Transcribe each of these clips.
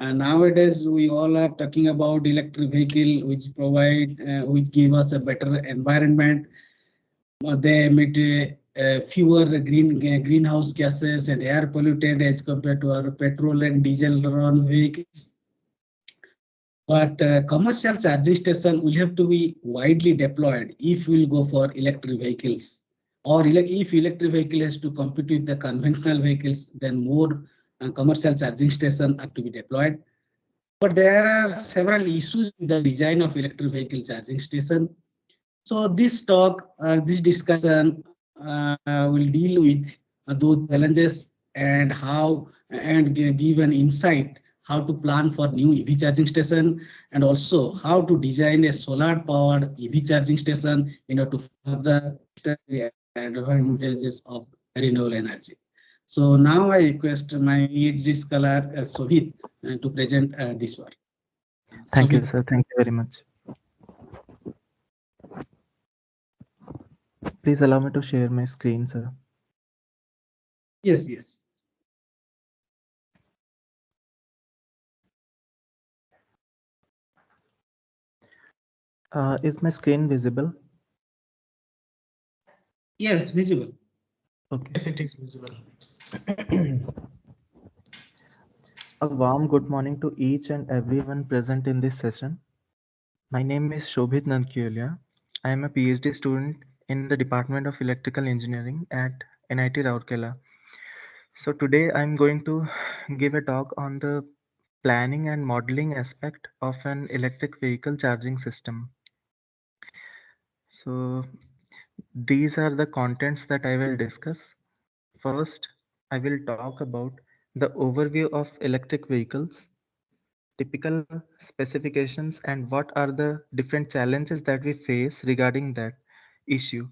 And nowadays, we all are talking about electric vehicle, which give us a better environment. They emit fewer greenhouse gases and air polluted as compared to our petrol and diesel run vehicles. But commercial charging station will have to be widely deployed if we'll go for electric vehicles. Or if electric vehicle has to compete with the conventional vehicles, then more commercial charging stations are to be deployed. But there are several issues with the design of electric vehicle charging station. So this discussion will deal with those challenges and give an insight how to plan for new EV charging station, and also how to design a solar powered EV charging station, to further the advantages of renewable energy. So now I request my PhD scholar Sohit to present this work. Thank you, Sohit. sir. Thank you very much. Please allow me to share my screen, sir. Yes, yes. Is my screen visible? Yes, visible. Okay. Yes, it is visible. A warm good morning to each and everyone present in this session. My name is Shobhit Nankiolia. I am a PhD student in the Department of Electrical Engineering at NIT Rourkela. So today I'm going to give a talk on the planning and modeling aspect of an electric vehicle charging system. So these are the contents that I will discuss. First, I will talk about the overview of electric vehicles, typical specifications, and what are the different challenges that we face regarding that issue.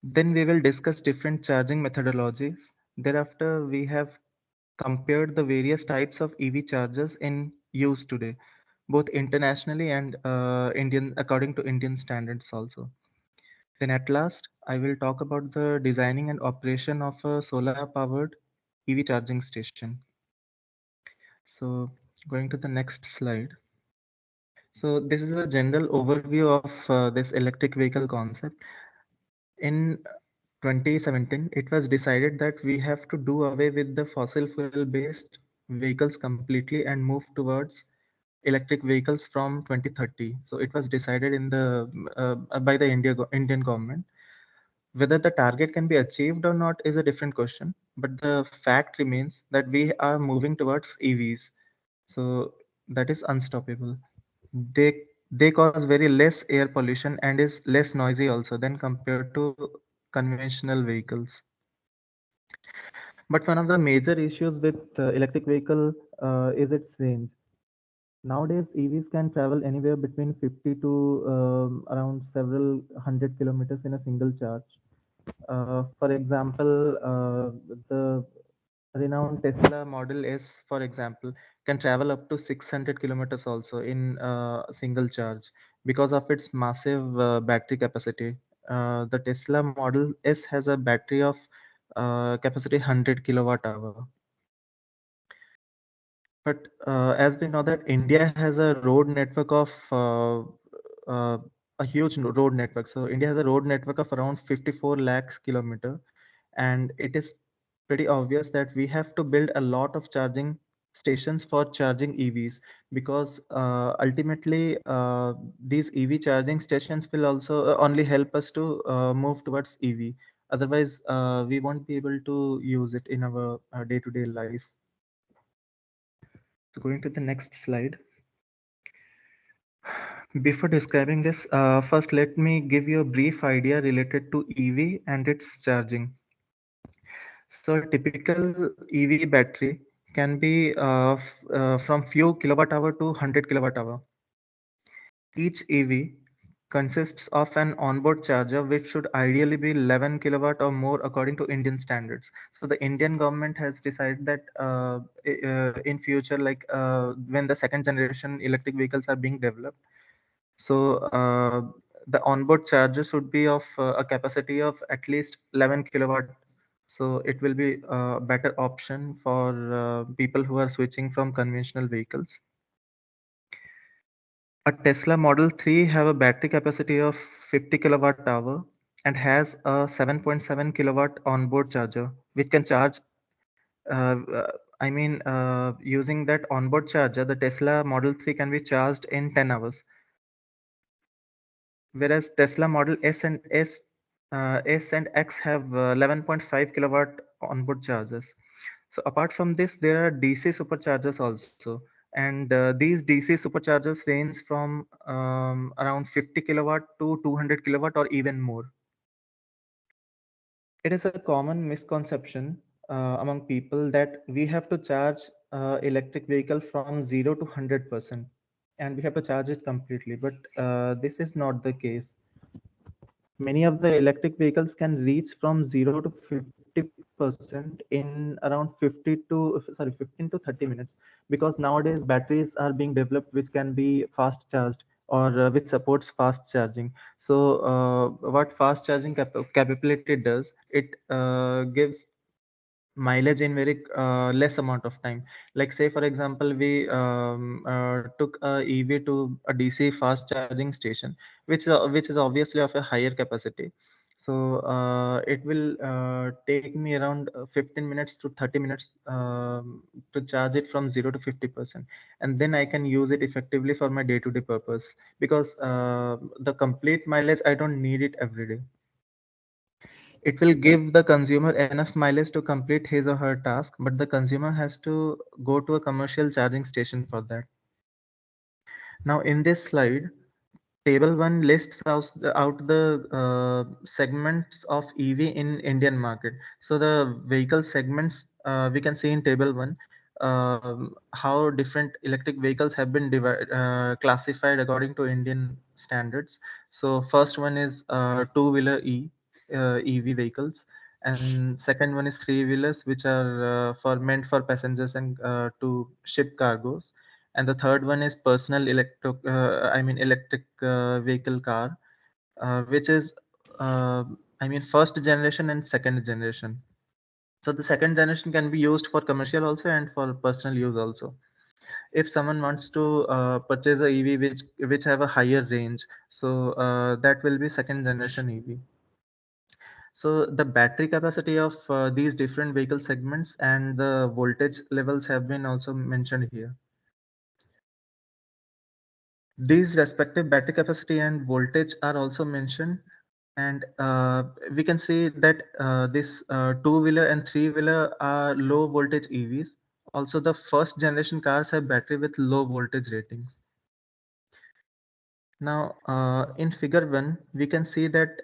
Then we will discuss different charging methodologies. Thereafter, we have compared the various types of EV chargers in use today, both internationally and according to Indian standards also. Then at last, I will talk about the designing and operation of a solar powered EV charging station. So going to the next slide. So this is a general overview of this electric vehicle concept. In 2017, it was decided that we have to do away with the fossil fuel based vehicles completely and move towards electric vehicles from 2030. So it was decided in the by the Indian government. Whether the target can be achieved or not is a different question, but the fact remains that we are moving towards EVs. So that is unstoppable. They cause very less air pollution and is less noisy also than compared to conventional vehicles. But one of the major issues with electric vehicle is its range. Nowadays, EVs can travel anywhere between 50 to around several hundred kilometers in a single charge. For example, the renowned Tesla Model S, for example, can travel up to 600 kilometers also in a single charge because of its massive battery capacity. The Tesla Model S has a battery of capacity 100 kilowatt hour. But as we know that India has a road network of uh, a huge road network. So India has a road network of around 54 lakhs kilometer, and it is pretty obvious that we have to build a lot of charging stations for charging EVs, because ultimately these EV charging stations will also only help us to move towards EV. Otherwise, we won't be able to use it in our day-to-day life. So going to the next slide. Before describing this, first let me give you a brief idea related to EV and its charging. So a typical EV battery can be from few kilowatt hour to 100 kilowatt hour. Each EV consists of an onboard charger which should ideally be 11 kilowatt or more according to Indian standards. So the Indian government has decided that in future, like when the second generation electric vehicles are being developed, so the onboard charger should be of a capacity of at least 11 kilowatt. So it will be a better option for people who are switching from conventional vehicles. A Tesla Model 3 have a battery capacity of 50 kilowatt hour and has a 7.7 kilowatt onboard charger, which can charge. Uh, uh, Using that onboard charger, the Tesla Model 3 can be charged in 10 hours, whereas Tesla Model S and X have 11.5 kilowatt onboard chargers. So apart from this, there are DC superchargers also, and these DC superchargers range from around 50 kilowatt to 200 kilowatt or even more. It is a common misconception among people that we have to charge electric vehicle from 0 to 100%, and we have to charge it completely. But this is not the case. Many of the electric vehicles can reach from 0 to 50% in around 15 to 30 minutes, because nowadays batteries are being developed which can be fast charged, or which supports fast charging. So what fast charging capability does, it gives mileage in very less amount of time. Like say for example, we took a EV to a DC fast charging station, which is obviously of a higher capacity. So it will take me around 15 minutes to 30 minutes to charge it from 0 to 50%, and then I can use it effectively for my day-to-day purpose, because the complete mileage I don't need it every day. It will give the consumer enough mileage to complete his or her task, but the consumer has to go to a commercial charging station for that. Now, in this slide, Table 1 lists out the segments of EV in Indian market. So the vehicle segments we can see in Table 1, how different electric vehicles have been classified according to Indian standards. So first one is two-wheeler EV vehicles, and second one is three-wheelers, which are meant for passengers and to ship cargos, and the third one is personal electric vehicle car, which is first generation and second generation. So the second generation can be used for commercial also and for personal use also. If someone wants to purchase a EV which have a higher range, so that will be second generation EV. So the battery capacity of these different vehicle segments and the voltage levels have been also mentioned here. These respective battery capacity and voltage are also mentioned, and we can see that this two-wheeler and three-wheeler are low voltage EVs. Also, the first generation cars have battery with low voltage ratings. Now, in figure 1, we can see that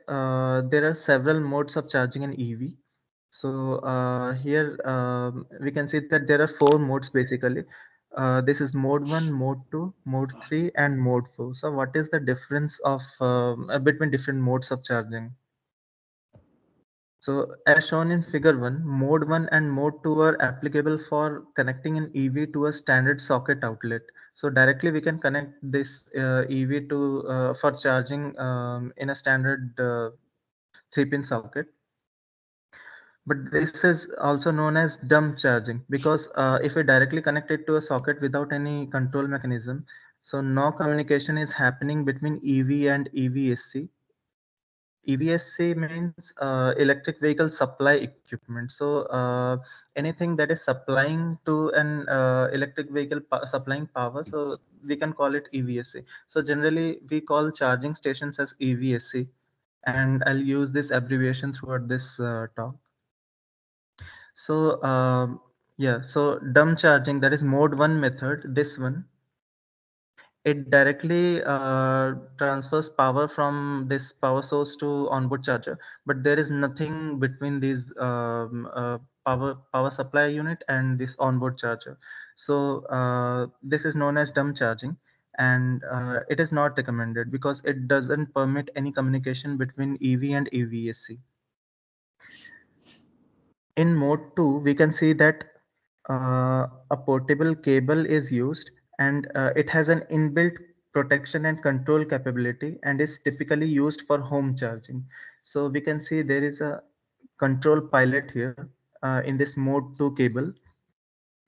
there are several modes of charging an EV. So here we can see that there are 4 modes basically. This is mode 1, mode 2, mode 3, and mode 4. So what is the difference of between different modes of charging? So as shown in figure 1, mode 1 and mode 2 are applicable for connecting an EV to a standard socket outlet. So directly we can connect this EV to for charging in a standard 3-pin socket. But this is also known as dumb charging, because if we directly connect it to a socket without any control mechanism, so no communication is happening between EV and EVSC. EVSC means electric vehicle supply equipment. So anything that is supplying to an electric vehicle supplying power, so we can call it EVSC. So generally we call charging stations as EVSC, and I'll use this abbreviation throughout this talk. So yeah, so dumb charging, that is mode 1 method, this one, it directly transfers power from this power source to onboard charger, but there is nothing between these power supply unit and this onboard charger. So this is known as dumb charging, and it is not recommended because it doesn't permit any communication between EV and EVSC. In mode 2, we can see that a portable cable is used, and it has an inbuilt protection and control capability and is typically used for home charging. So we can see there is a control pilot here in this mode 2 cable.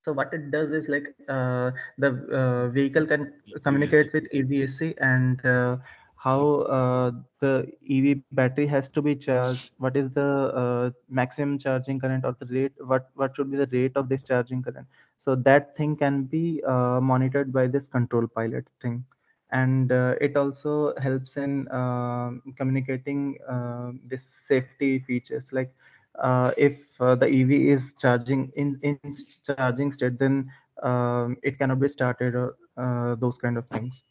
So what it does is like the vehicle can communicate with EVSC, and how the EV battery has to be charged. What is the maximum charging current, or the rate? What should be the rate of this charging current? So that thing can be monitored by this control pilot thing, and it also helps in communicating this safety features, like if the EV is charging in charging state, then it cannot be started, or those kind of things.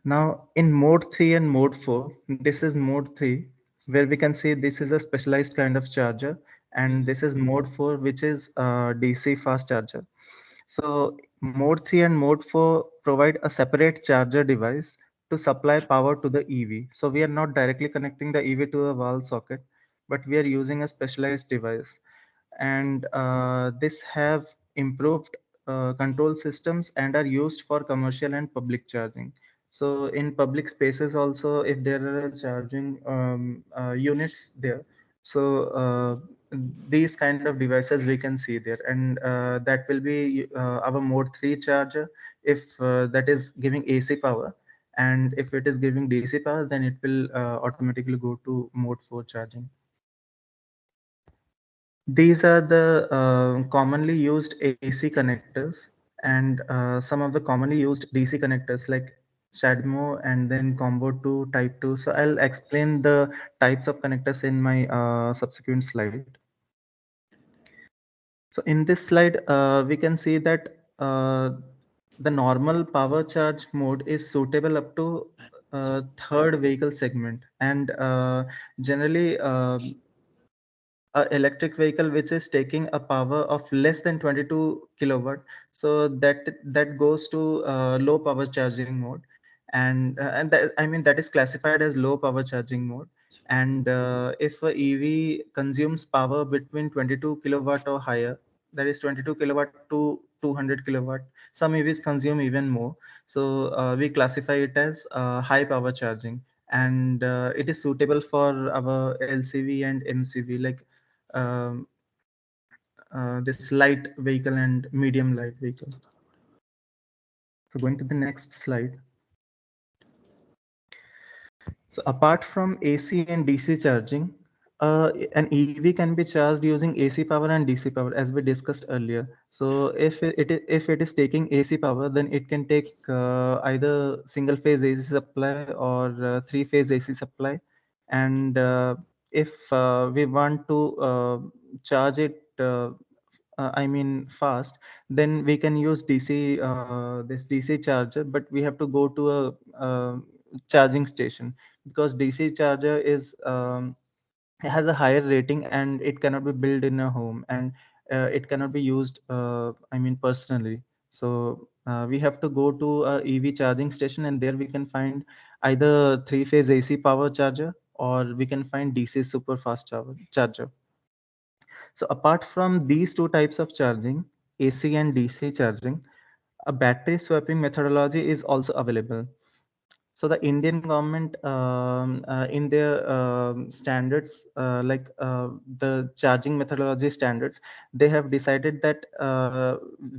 Now in mode 3 and mode 4, this is mode 3 where we can see this is a specialized kind of charger, and this is mode 4, which is DC fast charger. So mode 3 and mode 4 provide a separate charger device to supply power to the EV. So we are not directly connecting the EV to a wall socket, but we are using a specialized device. And this have improved control systems and are used for commercial and public charging. So in public spaces also, if there are charging units there, so these kind of devices we can see there, and that will be our mode 3 charger, if that is giving AC power, and if it is giving DC power, then it will automatically go to mode 4 charging. These are the commonly used AC connectors, and some of the commonly used DC connectors like CHAdeMO and then Combo 2 Type 2. So I'll explain the types of connectors in my subsequent slide. So in this slide, we can see that the normal power charge mode is suitable up to third vehicle segment, and generally a electric vehicle which is taking a power of less than 22 kilowatt, so that goes to low power charging mode, and that, I mean, that is classified as low power charging mode. And if a EV consumes power between 22 kilowatt or higher, that is 22 kilowatt to 200 kilowatt, some EVs consume even more, so we classify it as high power charging, and it is suitable for our LCV and MCV, like um, this light vehicle and medium light vehicle. So going to the next slide. So apart from AC and DC charging, an EV can be charged using AC power and DC power, as we discussed earlier. So if it is taking AC power, then it can take either single phase AC supply or three phase AC supply. And if we want to charge it, I mean fast, then we can use DC, this DC charger, but we have to go to a charging station, because DC charger is has a higher rating, and it cannot be built in a home, and it cannot be used, I mean, personally. So we have to go to a EV charging station, and there we can find either three phase AC power charger, or we can find DC super fast charger. So apart from these two types of charging, AC and DC charging, a battery swapping methodology is also available. So the Indian government, in their standards, the charging methodology standards, they have decided that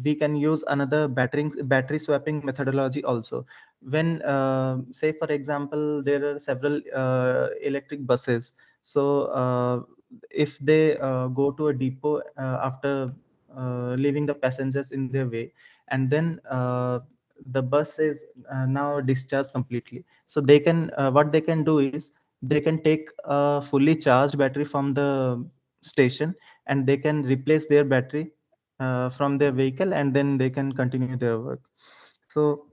we can use another battery swapping methodology also. When, say for example, there are several electric buses, so if they go to a depot after leaving the passengers in their way, and then the bus is now discharged completely, so they can, what they can do is they can take a fully charged battery from the station, and they can replace their battery from their vehicle, and then they can continue their work. So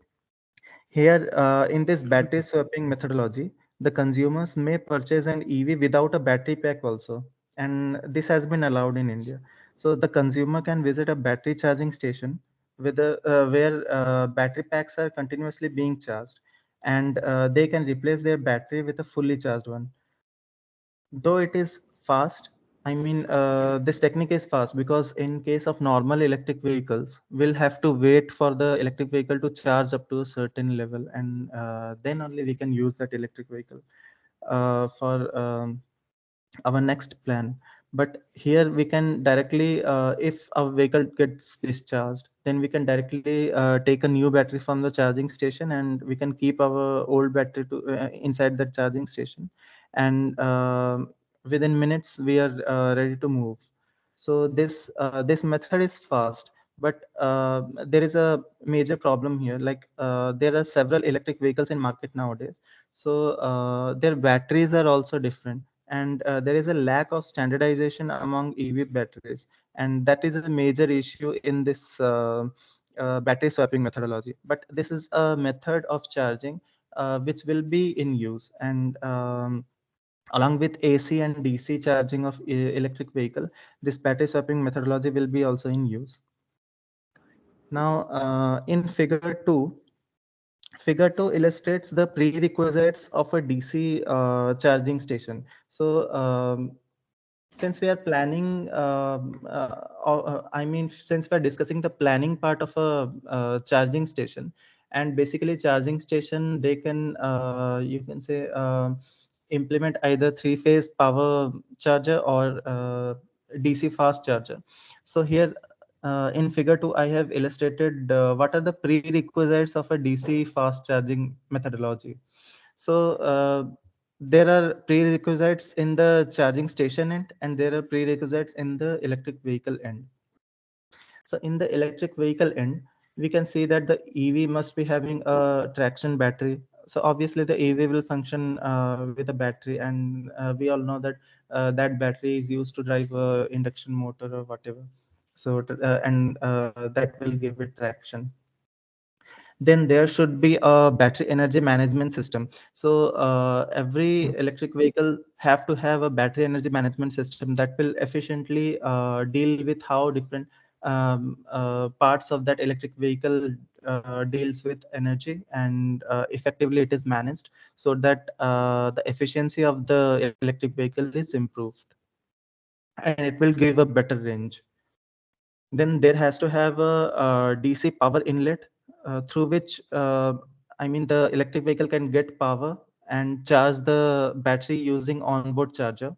here, in this battery swapping methodology, the consumers may purchase an EV without a battery pack also, and this has been allowed in India. So the consumer can visit a battery charging station with where battery packs are continuously being charged, and they can replace their battery with a fully charged one. Though it is fast, I mean, this technique is fast, because in case of normal electric vehicles, we'll have to wait for the electric vehicle to charge up to a certain level, and then only we can use that electric vehicle for our next plan. But here we can directly, if our vehicle gets discharged, then we can directly take a new battery from the charging station, and we can keep our old battery to inside the charging station, and within minutes we are ready to move. So this method is fast, but there is a major problem here. Like there are several electric vehicles in market nowadays, so their batteries are also different, and there is a lack of standardization among EV batteries, and that is a major issue in this battery swapping methodology. But this is a method of charging which will be in use, and along with AC and DC charging of electric vehicle, this battery swapping methodology will be also in use. Now, in Figure 2 illustrates the prerequisites of a DC charging station. So, since we are planning, I mean, since we are discussing the planning part of a charging station, and basically charging station, they can, you can say, implement either three-phase power charger or DC fast charger. So here in figure 2, I have illustrated what are the prerequisites of a DC fast charging methodology. So there are prerequisites in the charging station end, and there are prerequisites in the electric vehicle end. So in the electric vehicle end, we can see that the EV must be having a traction battery. So obviously the EV will function with a battery, and we all know that that battery is used to drive a induction motor or whatever. So and that will give it traction. Then there should be a battery energy management system. So every electric vehicle have to have a battery energy management system that will efficiently deal with how different parts of that electric vehicle deals with energy, and effectively it is managed, so that the efficiency of the electric vehicle is improved, and it will give a better range. Then there has to have a, DC power inlet through which I mean the electric vehicle can get power and charge the battery using onboard charger.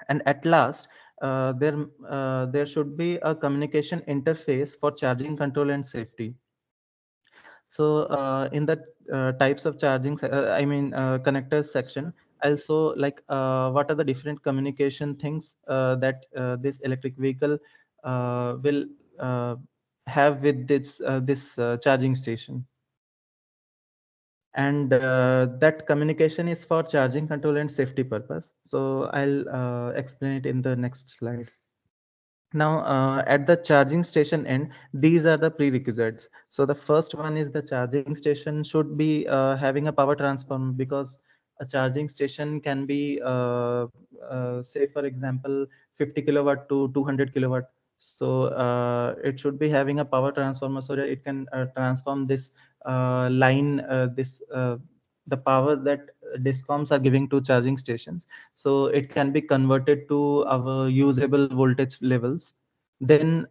And at last, there should be a communication interface for charging control and safety. So in the types of charging, I mean connectors section, also like what are the different communication things that this electric vehicle will uh, have with this charging station. And that communication is for charging control and safety purpose. So I'll explain it in the next slide. Now, at the charging station end, these are the prerequisites. So the first one is the charging station should be having a power transformer, because a charging station can be, say, for example, 50 kilowatt to 200 kilowatt. So it should be having a power transformer so that it can transform this line, the power that discoms are giving to charging stations, so it can be converted to our usable voltage levels. Then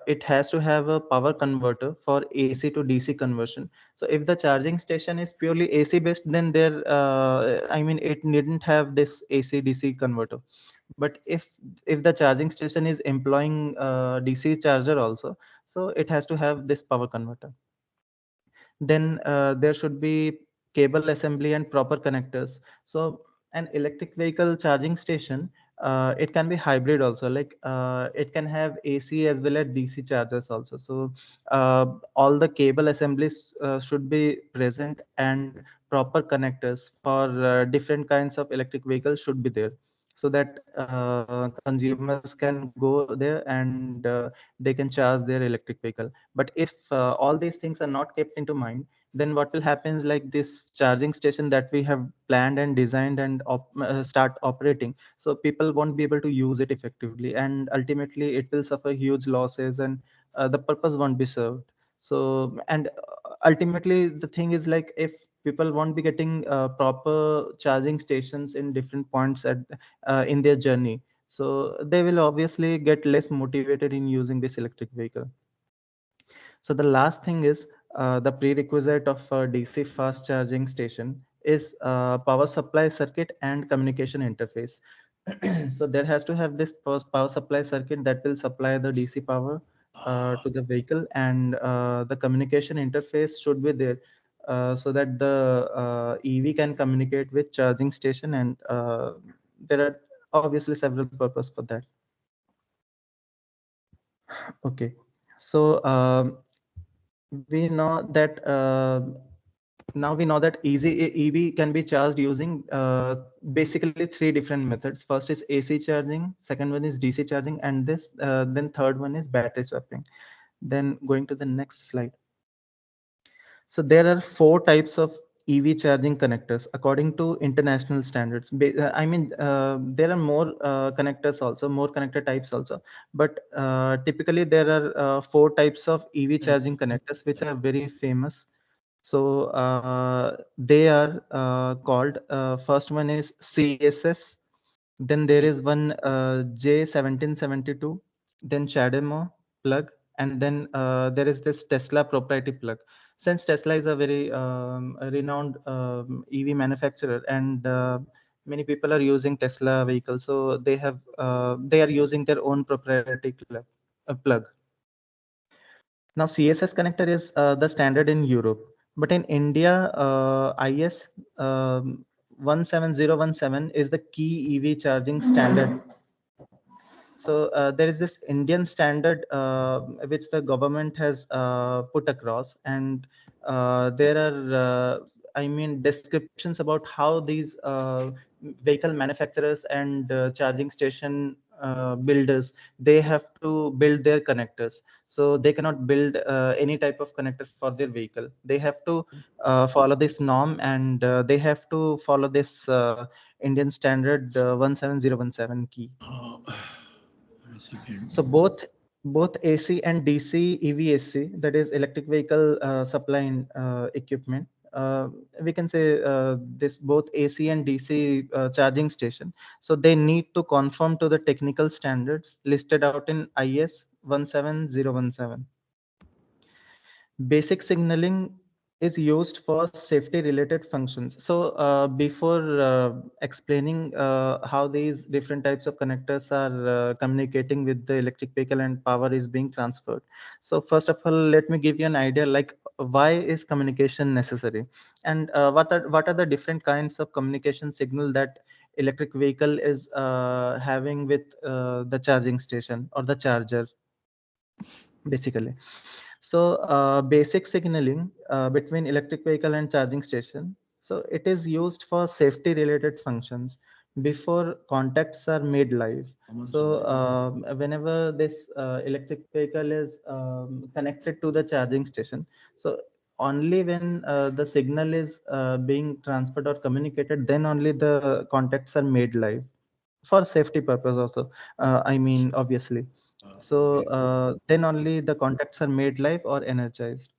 it has to have a power converter for AC to DC conversion. So if the charging station is purely AC based, then there I mean it needn't have this AC DC converter. But if the charging station is employing DC charger also, so it has to have this power converter. Then there should be cable assembly and proper connectors. So an electric vehicle charging station, it can be hybrid also, like it can have AC as well as DC chargers also. So all the cable assemblies should be present, and proper connectors for different kinds of electric vehicles should be there, so that consumers can go there and they can charge their electric vehicle. But if all these things are not kept into mind, then what will happen is, like, this charging station that we have planned and designed and start operating, so people won't be able to use it effectively, and ultimately it will suffer huge losses, and the purpose won't be served. So, and ultimately the thing is, like, if people won't be getting proper charging stations in different points at in their journey, so they will obviously get less motivated in using this electric vehicle. So the last thing is, the prerequisite of a DC fast charging station is power supply circuit and communication interface. So there has to have this power supply circuit that will supply the DC power to the vehicle, and the communication interface should be there so that the EV can communicate with charging station, and there are obviously several purposes for that. Okay, so we know that now we know that easy EV can be charged using basically three different methods. First is AC charging, second one is DC charging, and this then third one is battery swapping. Then going to the next slide. So there are four types of EV charging connectors according to international standards. I mean, there are more connectors also, more connector types also, but typically there are four types of EV charging connectors which are very famous. So they are called, first one is CSS, then there is one J1772, then CHAdeMO plug, and then there is this Tesla proprietary plug. Since Tesla is a very renowned EV manufacturer, and many people are using Tesla vehicles, so they are using their own proprietary plug. Now, CSS connector is the standard in Europe, but in India, IS 17017 is the key EV charging standard. So there is this Indian standard which the government has put across, and there are, I mean, descriptions about how these vehicle manufacturers and charging station builders, they have to build their connectors. So they cannot build any type of connector for their vehicle. They have to follow this norm, and they have to follow this Indian standard 17017 key. So both AC and DC EVSC, that is electric vehicle supply equipment, we can say this both AC and DC charging station. So they need to conform to the technical standards listed out in IS 17017. Basic signaling is used for safety related functions. So before explaining how these different types of connectors are communicating with the electric vehicle and power is being transferred, so first of all, let me give you an idea like why is communication necessary, and what are the different kinds of communication signal that electric vehicle is having with the charging station or the charger basically. So basic signaling between electric vehicle and charging station. So it is used for safety related functions before contacts are made live. So whenever this electric vehicle is connected to the charging station, so only when the signal is being transferred or communicated, then only the contacts are made live for safety purpose also. I mean, obviously. So then only the contacts are made live or energized.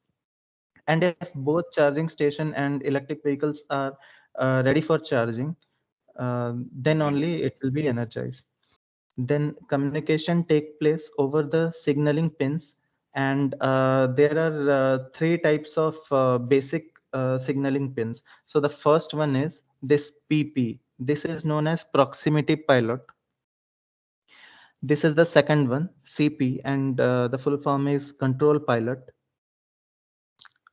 And if both charging station and electric vehicles are ready for charging, then only it will be energized. Then communication take place over the signaling pins, and there are three types of basic signaling pins. So the first one is this PP. This is known as proximity pilot. This is the second one, CP, and the full form is control pilot.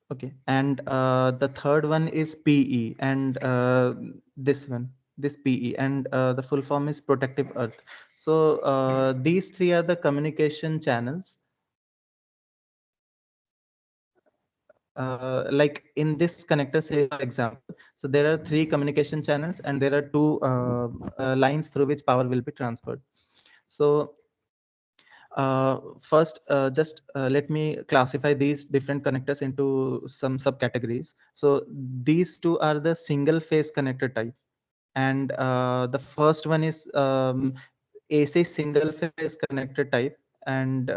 Okay, and the third one is PE, and this PE, and the full form is protective earth. So these three are the communication channels. Like in this connector, say for example, so there are three communication channels, and there are two lines through which power will be transferred. So first, just let me classify these different connectors into some subcategories. So these two are the single phase connector type, and the first one is AC single phase connector type, and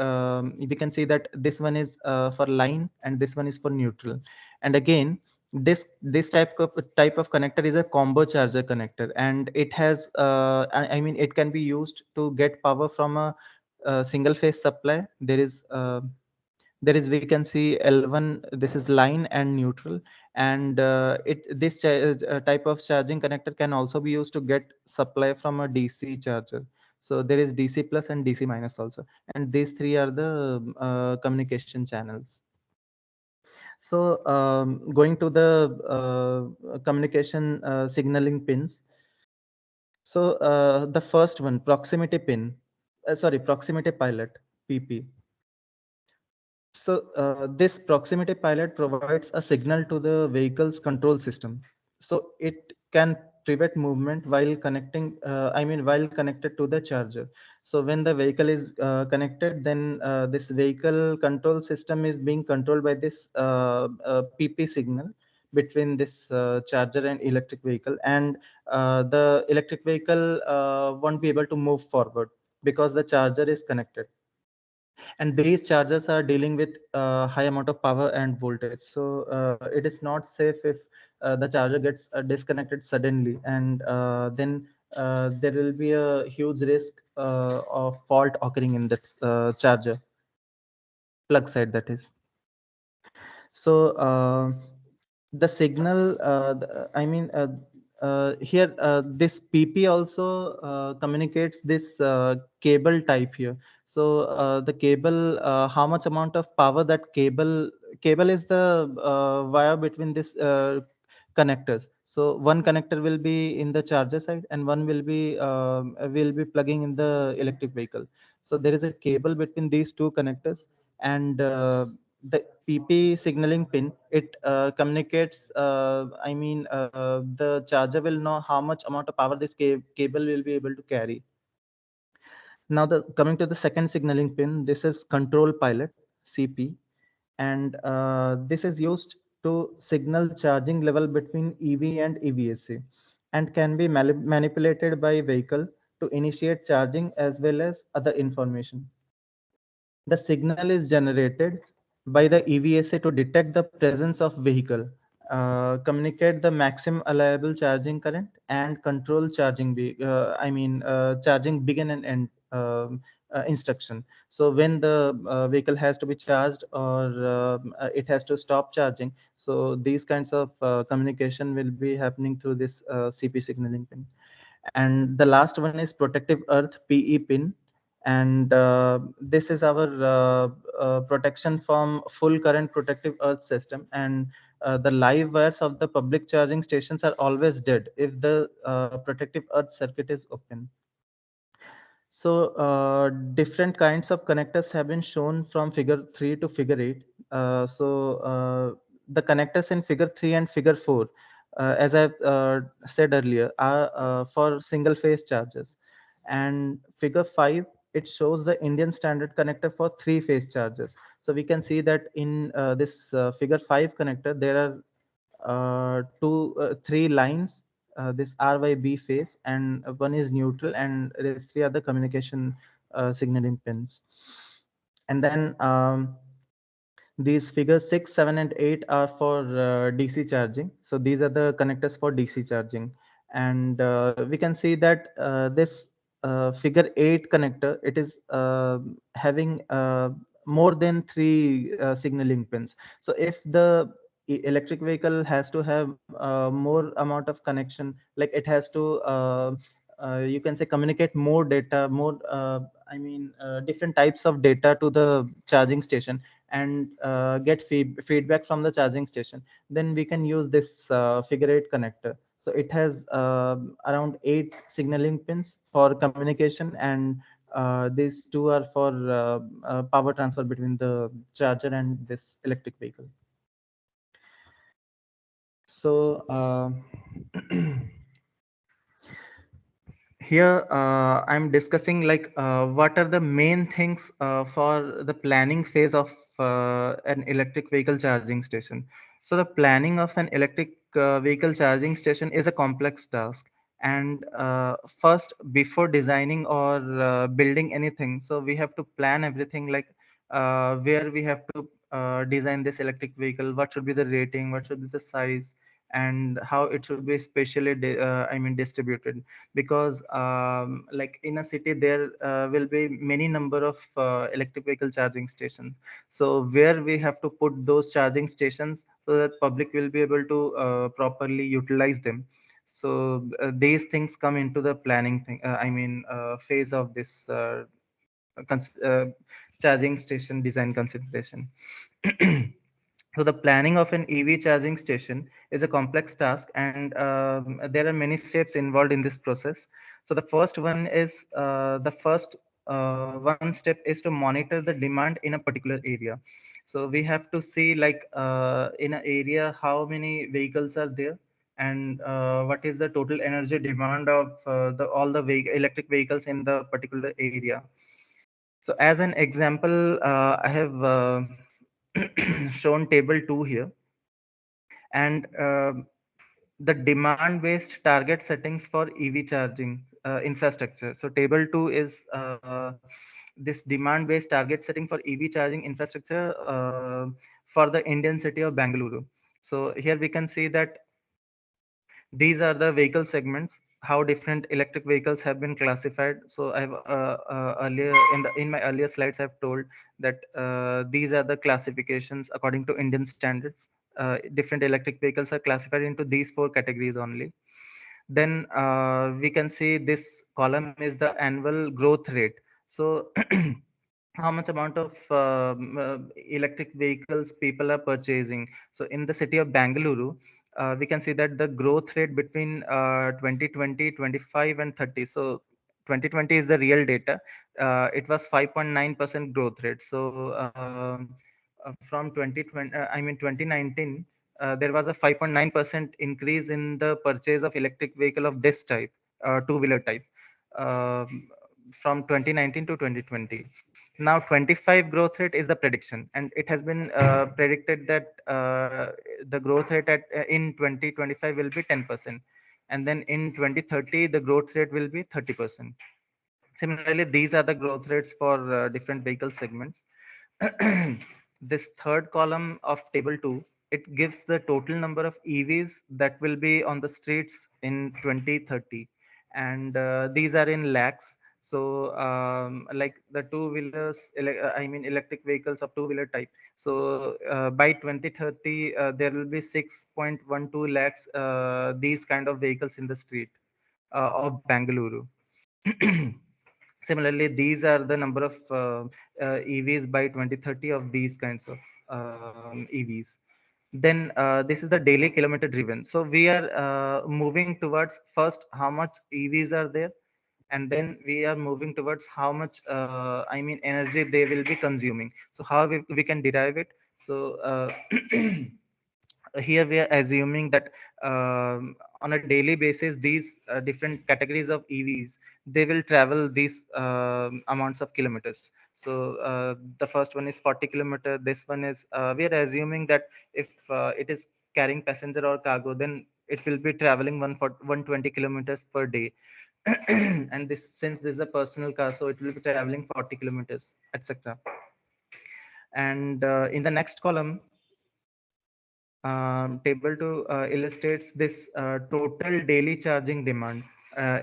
we can see that this one is for line and this one is for neutral. And again, this type of connector is a combo charger connector, and it has I mean, it can be used to get power from a single phase supply. There is There is, we can see L1, this is line and neutral, and this type of charging connector can also be used to get supply from a DC charger. So there is DC plus and DC minus also, and these three are the communication channels. So going to the communication signaling pins. So the first one, proximity pin, proximity pilot, PP. So this proximity pilot provides a signal to the vehicle's control system. So it can prevent movement while connecting, while connected to the charger. So when the vehicle is connected, then this vehicle control system is being controlled by this PP signal between this charger and electric vehicle, and the electric vehicle won't be able to move forward because the charger is connected, and these chargers are dealing with high amount of power and voltage. So it is not safe if the charger gets disconnected suddenly, and then there will be a huge risk of fault occurring in the charger plug side, that is. So the signal, here this PP also communicates this cable type here. So the cable, how much amount of power that cable is the wire between this connectors. So one connector will be in the charger side, and one will be plugging in the electric vehicle. So there is a cable between these two connectors, and the PP signaling pin, it communicates. The charger will know how much amount of power this cable will be able to carry. Now, the coming to the second signaling pin, this is control pilot, CP, and this is used to signal charging level between EV and EVSC, and can be manipulated by vehicle to initiate charging as well as other information. The signal is generated by the EVSA to detect the presence of vehicle, communicate the maximum allowable charging current, and control charging begin and end instruction. So when the vehicle has to be charged, or it has to stop charging, so these kinds of communication will be happening through this CP signaling pin. And the last one is protective earth, PE pin, and this is our protection from full current protective earth system. And the live wires of the public charging stations are always dead if the protective earth circuit is open. So different kinds of connectors have been shown from figure 3 to figure 8. The connectors in figure 3 and figure 4, as I said earlier, are for single phase chargers. And figure 5, it shows the Indian standard connector for 3-phase chargers. So we can see that in this figure 5 connector, there are three lines, this RYB phase, and one is neutral, and there's three other communication signaling pins. And then these figures 6, 7, and 8 are for DC charging. So these are the connectors for DC charging. And we can see that this figure 8 connector, it is having more than three signaling pins. So if the electric vehicle has to have more amount of connection, like it has to you can say communicate more data, more different types of data to the charging station, and get feedback from the charging station, then we can use this figure 8 connector. So it has around 8 signaling pins for communication, and these two are for power transfer between the charger and this electric vehicle. So here I'm discussing like what are the main things for the planning phase of an electric vehicle charging station. So the planning of an electric vehicle charging station is a complex task, and first, before designing or building anything, so we have to plan everything, like where we have to design this electric vehicle, what should be the rating, what should be the size, and how it should be spatially distributed, because like in a city there will be many number of electric vehicle charging stations. So where we have to put those charging stations so that public will be able to properly utilize them. So these things come into the planning thing, phase of this cons- uh, charging station design consideration. So the planning of an EV charging station is a complex task, and there are many steps involved in this process. So the first one is the first one step is to monitor the demand in a particular area. So we have to see, like, in an area how many vehicles are there, and what is the total energy demand of the all the electric vehicles in the particular area. So as an example, I have shown table 2 here, and the demand based target settings for EV charging infrastructure. So table 2 is this demand based target setting for EV charging infrastructure for the Indian city of Bangalore. So here we can see that these are the vehicle segments, how different electric vehicles have been classified. So I've earlier in my earlier slides I've told that these are the classifications according to Indian standards. Different electric vehicles are classified into these four categories only. Then we can see this column is the annual growth rate. So how much amount of electric vehicles people are purchasing. So in the city of Bangalore, we can see that the growth rate between 2020, 25, and 30. So 2020 is the real data. It was 5.9% growth rate. So from 2020, 2019, there was a 5.9% increase in the purchase of electric vehicle of this type, two-wheeler type, um, from 2019 to 2020. Now 25 growth rate is the prediction, and it has been predicted that the growth rate in 2025 will be 10%, and then in 2030 the growth rate will be 30%. Similarly, these are the growth rates for different vehicle segments. This third column of table 2, it gives the total number of EVs that will be on the streets in 2030, and these are in lakhs. So like the two wheelers, electric vehicles of two wheeler type. So by 2030 there will be 6.12 lakhs these kind of vehicles in the street of Bangalore. Similarly, these are the number of EVs by 2030 of these kinds of EVs. Then this is the daily kilometer driven. So we are moving towards first how much EVs are there, and then we are moving towards how much energy they will be consuming. So how we can derive it. So here we are assuming that on a daily basis these different categories of EVs, they will travel these amounts of kilometers. So the first one is 40 kilometer, this one is we are assuming that if it is carrying passenger or cargo, then it will be traveling 120 kilometers per day. And this, since this is a personal car, so it will be traveling 40 kilometers, etc. And in the next column, table 2 illustrates this total daily charging demand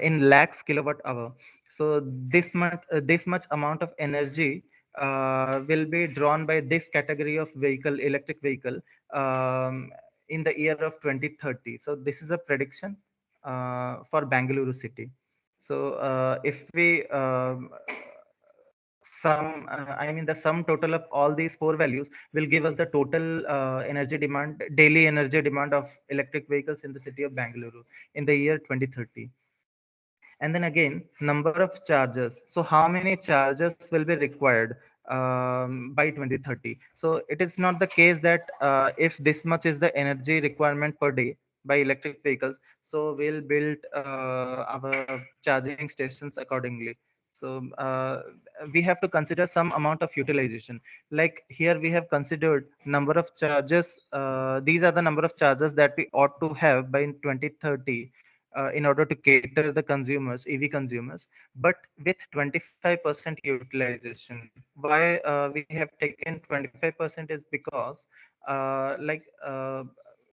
in lakhs kilowatt hour. So this much amount of energy will be drawn by this category of vehicle, electric vehicle, um, in the year of 2030. So this is a prediction for Bangalore city. So if we the sum total of all these four values will give us the total energy demand, daily energy demand of electric vehicles in the city of Bangalore in the year 2030. And then again, number of chargers. So how many chargers will be required by 2030? So it is not the case that if this much is the energy requirement per day by electric vehicles, so we'll build our charging stations accordingly. So we have to consider some amount of utilization. Like here we have considered number of charges. These are the number of charges that we ought to have by 2030 in order to cater the consumers, EV consumers, but with 25% utilization. Why we have taken 25% is because, like,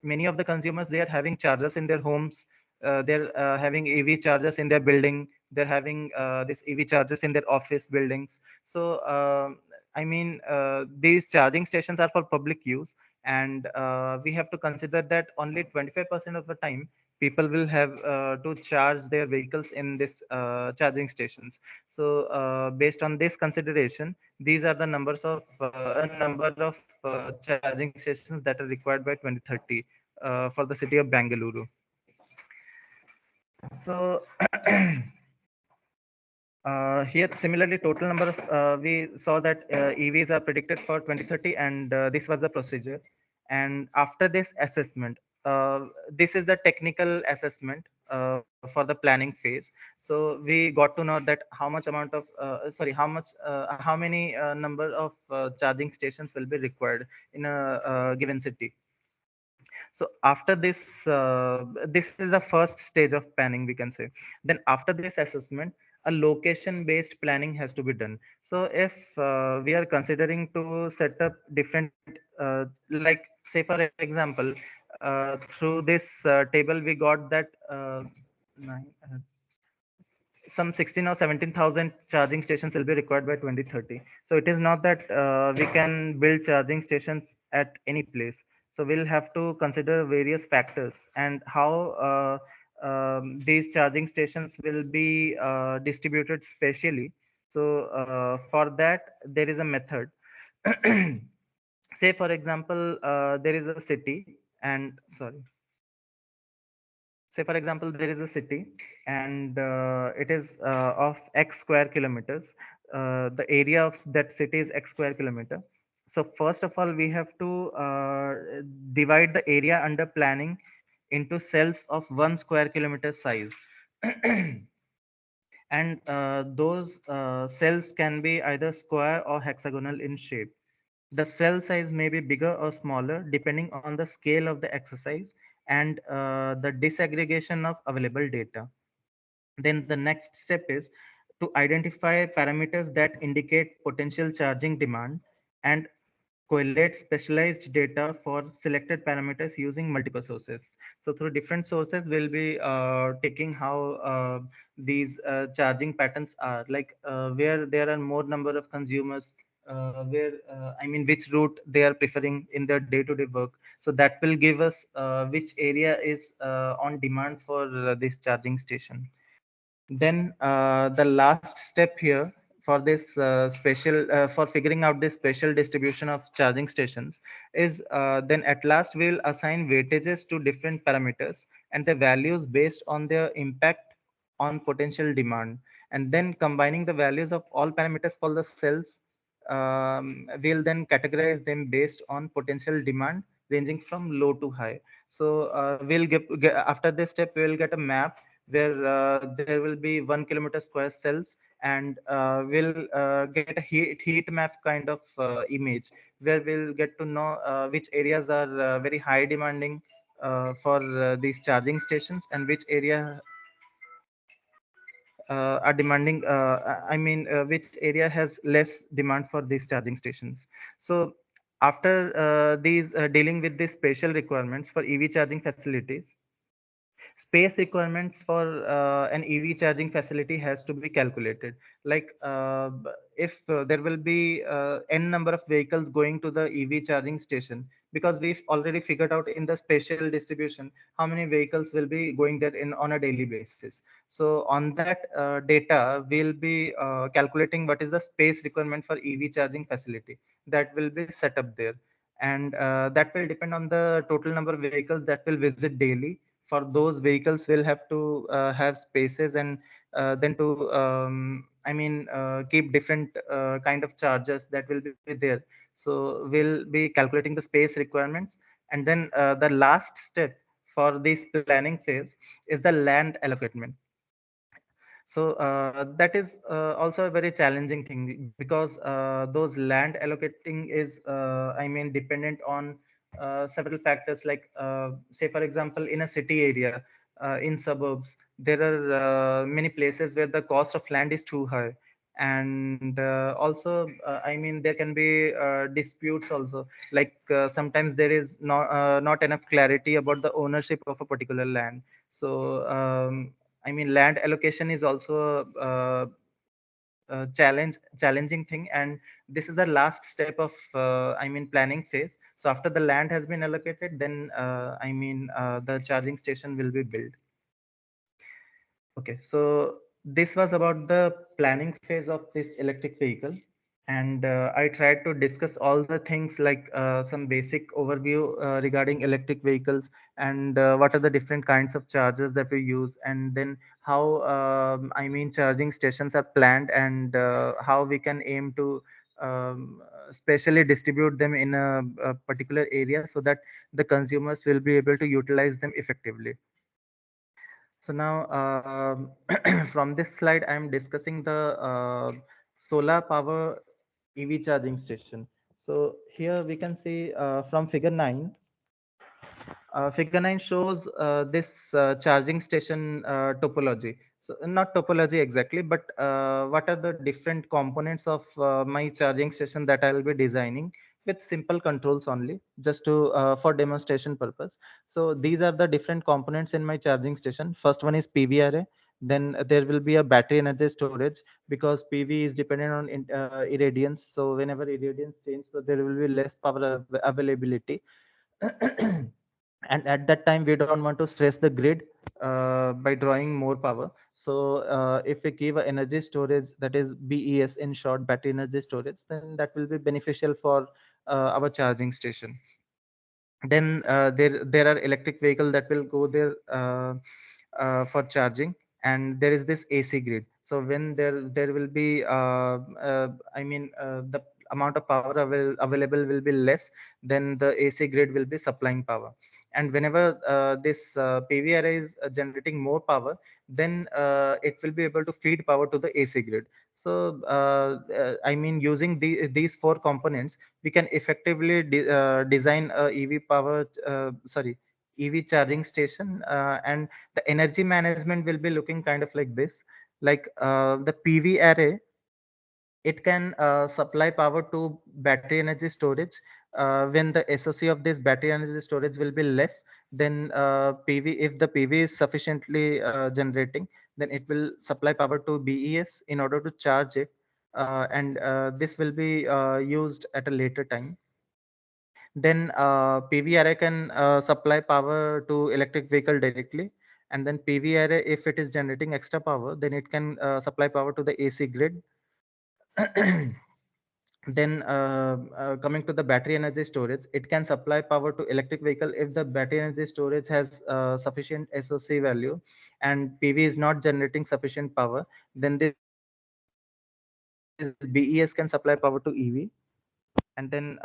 many of the consumers, they are having chargers in their homes, they're having EV chargers in their building, they're having this EV chargers in their office buildings. So I mean, these charging stations are for public use, and we have to consider that only 25% of the time people will have to charge their vehicles in this charging stations. So based on this consideration, these are the numbers of number of charging stations that are required by 2030 for the city of Bangalore. So here, similarly, total number of we saw that EVs are predicted for 2030, and this was the procedure. And after this assessment, this is the technical assessment for the planning phase. So we got to know that how much amount of how many number of charging stations will be required in a given city. So after this, this is the first stage of planning, we can say. Then after this assessment, a location based planning has to be done. So if we are considering to set up different like, say for example, through this table we got that nine, some 16 or 17,000 charging stations will be required by 2030. So it is not that we can build charging stations at any place. So we'll have to consider various factors and how these charging stations will be distributed spatially. So for that, there is a method. Say, for example, there is a city, and sorry, say for example there is a city, and it is of x square kilometers. The area of that city is x square kilometer. So first of all, we have to divide the area under planning into cells of 1 square kilometer size. And those cells can be either square or hexagonal in shape. The cell size may be bigger or smaller depending on the scale of the exercise and the disaggregation of available data. Then the next step is to identify parameters that indicate potential charging demand and collate specialized data for selected parameters using multiple sources. So through different sources, we'll be taking how these charging patterns are, like where there are more number of consumers, where I mean which route they are preferring in their day-to-day work. So that will give us which area is on demand for this charging station. Then the last step here for this special for figuring out this special distribution of charging stations is then at last we'll assign weightages to different parameters and the values based on their impact on potential demand, and then combining the values of all parameters for the cells, we'll then categorize them based on potential demand ranging from low to high. So we'll get after this step we'll get a map where there will be 1 kilometer square cells, and we'll get a heat map kind of image where we'll get to know which areas are very high demanding for these charging stations, and which area are demanding I mean which area has less demand for these charging stations. So after these dealing with these special requirements for EV charging facilities, space requirements for an EV charging facility has to be calculated. Like if there will be n number of vehicles going to the EV charging station, because we've already figured out in the spatial distribution how many vehicles will be going there in on a daily basis. So on that data, we'll be calculating what is the space requirement for EV charging facility that will be set up there, and that will depend on the total number of vehicles that will visit daily. For those vehicles will have to have spaces, and then to I mean keep different kind of chargers that will be there. So we'll be calculating the space requirements, and then the last step for this planning phase is the land allotment. So that is also a very challenging thing, because those land allocating is, I mean, dependent on several factors. Like, say, for example, in a city area, in suburbs, there are many places where the cost of land is too high. And also I mean there can be disputes also, like sometimes there is not enough clarity about the ownership of a particular land. So I mean land allocation is also challenging thing, and this is the last step of I mean planning phase. So after the land has been allocated, then I mean the charging station will be built. Okay, so this was about the planning phase of this electric vehicle, and I tried to discuss all the things like some basic overview regarding electric vehicles, and what are the different kinds of chargers that we use, and then how I mean charging stations are planned, and how we can aim to specially distribute them in a particular area so that the consumers will be able to utilize them effectively. So now, from this slide, I am discussing the solar power EV charging station. So here we can see from figure 9. Figure 9 shows this charging station topology. So not topology exactly, but what are the different components of my charging station that I will be designing with simple controls only, just to for demonstration purpose. So these are the different components in my charging station. First one is PV array. Then there will be a battery energy storage, because PV is dependent on irradiance. So whenever irradiance change, so there will be less power availability. And at that time we don't want to stress the grid by drawing more power. So if we give a energy storage, that is BES in short, battery energy storage, then that will be beneficial for our charging station. Then there are electric vehicle that will go there for charging, and there is this AC grid. So when there will be I mean the amount of power available will be less, then the AC grid will be supplying power. And whenever this PV array is generating more power, then it will be able to feed power to the AC grid. So I mean using these four components, we can effectively design a EV charging station, and the energy management will be looking kind of like this. Like the PV array, it can supply power to battery energy storage. When the SOC of this battery energy storage will be less, then PV, if the PV is sufficiently generating, then it will supply power to BES in order to charge it, and this will be used at a later time. Then PV array can supply power to electric vehicle directly, and then PV array, if it is generating extra power, then it can supply power to the AC grid. Then coming to the battery energy storage, it can supply power to electric vehicle if the battery energy storage has sufficient SOC value, and PV is not generating sufficient power, then this BES can supply power to EV. And then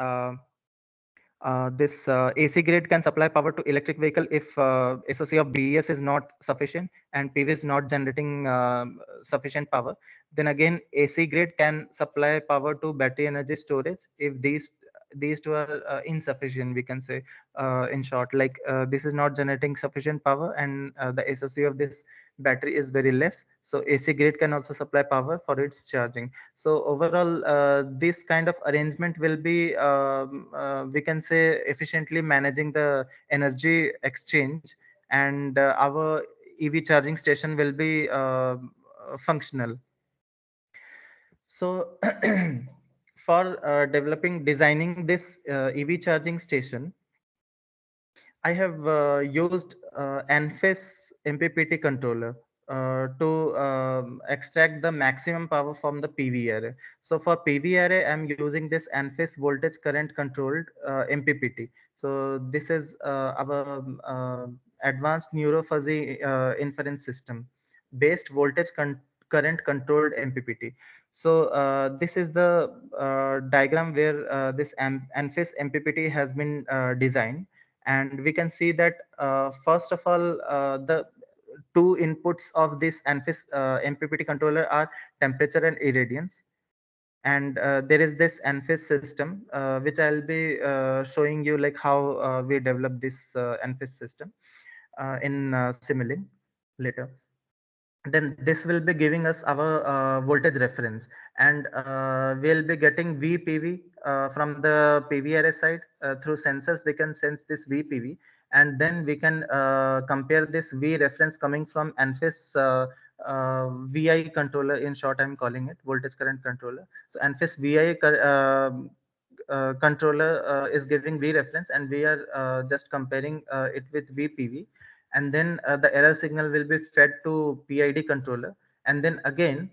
this AC grid can supply power to electric vehicle if SOC of BES is not sufficient and PV is not generating sufficient power. Then again, AC grid can supply power to battery energy storage if these two are insufficient, we can say, in short, like this is not generating sufficient power, and the SOC of this battery is very less. So AC grid can also supply power for its charging. So overall, this kind of arrangement will be, we can say, efficiently managing the energy exchange, and our EV charging station will be functional. So for designing this EV charging station, I have used ANFIS MPPT controller to extract the maximum power from the PV array. So for PV array, I'm using this ANFIS voltage current controlled MPPT. So this is our advanced neurofuzzy inference system based voltage current controlled MPPT. So this is the diagram where this ANFIS MPPT has been designed, and we can see that first of all the two inputs of this ANFIS MPPT controller are temperature and irradiance, and there is this ANFIS system which I'll be showing you like how we develop this ANFIS system in Simulink later. then this will be giving us our voltage reference, and we'll be getting VPV from the PV array side. Through sensors we can sense this VPV, and then we can compare this V reference coming from ANFIS VI controller. In short, I'm calling it voltage current controller. So ANFIS VI controller is giving V reference, and we are just comparing it with VPV, and then the error signal will be fed to PID controller, and then again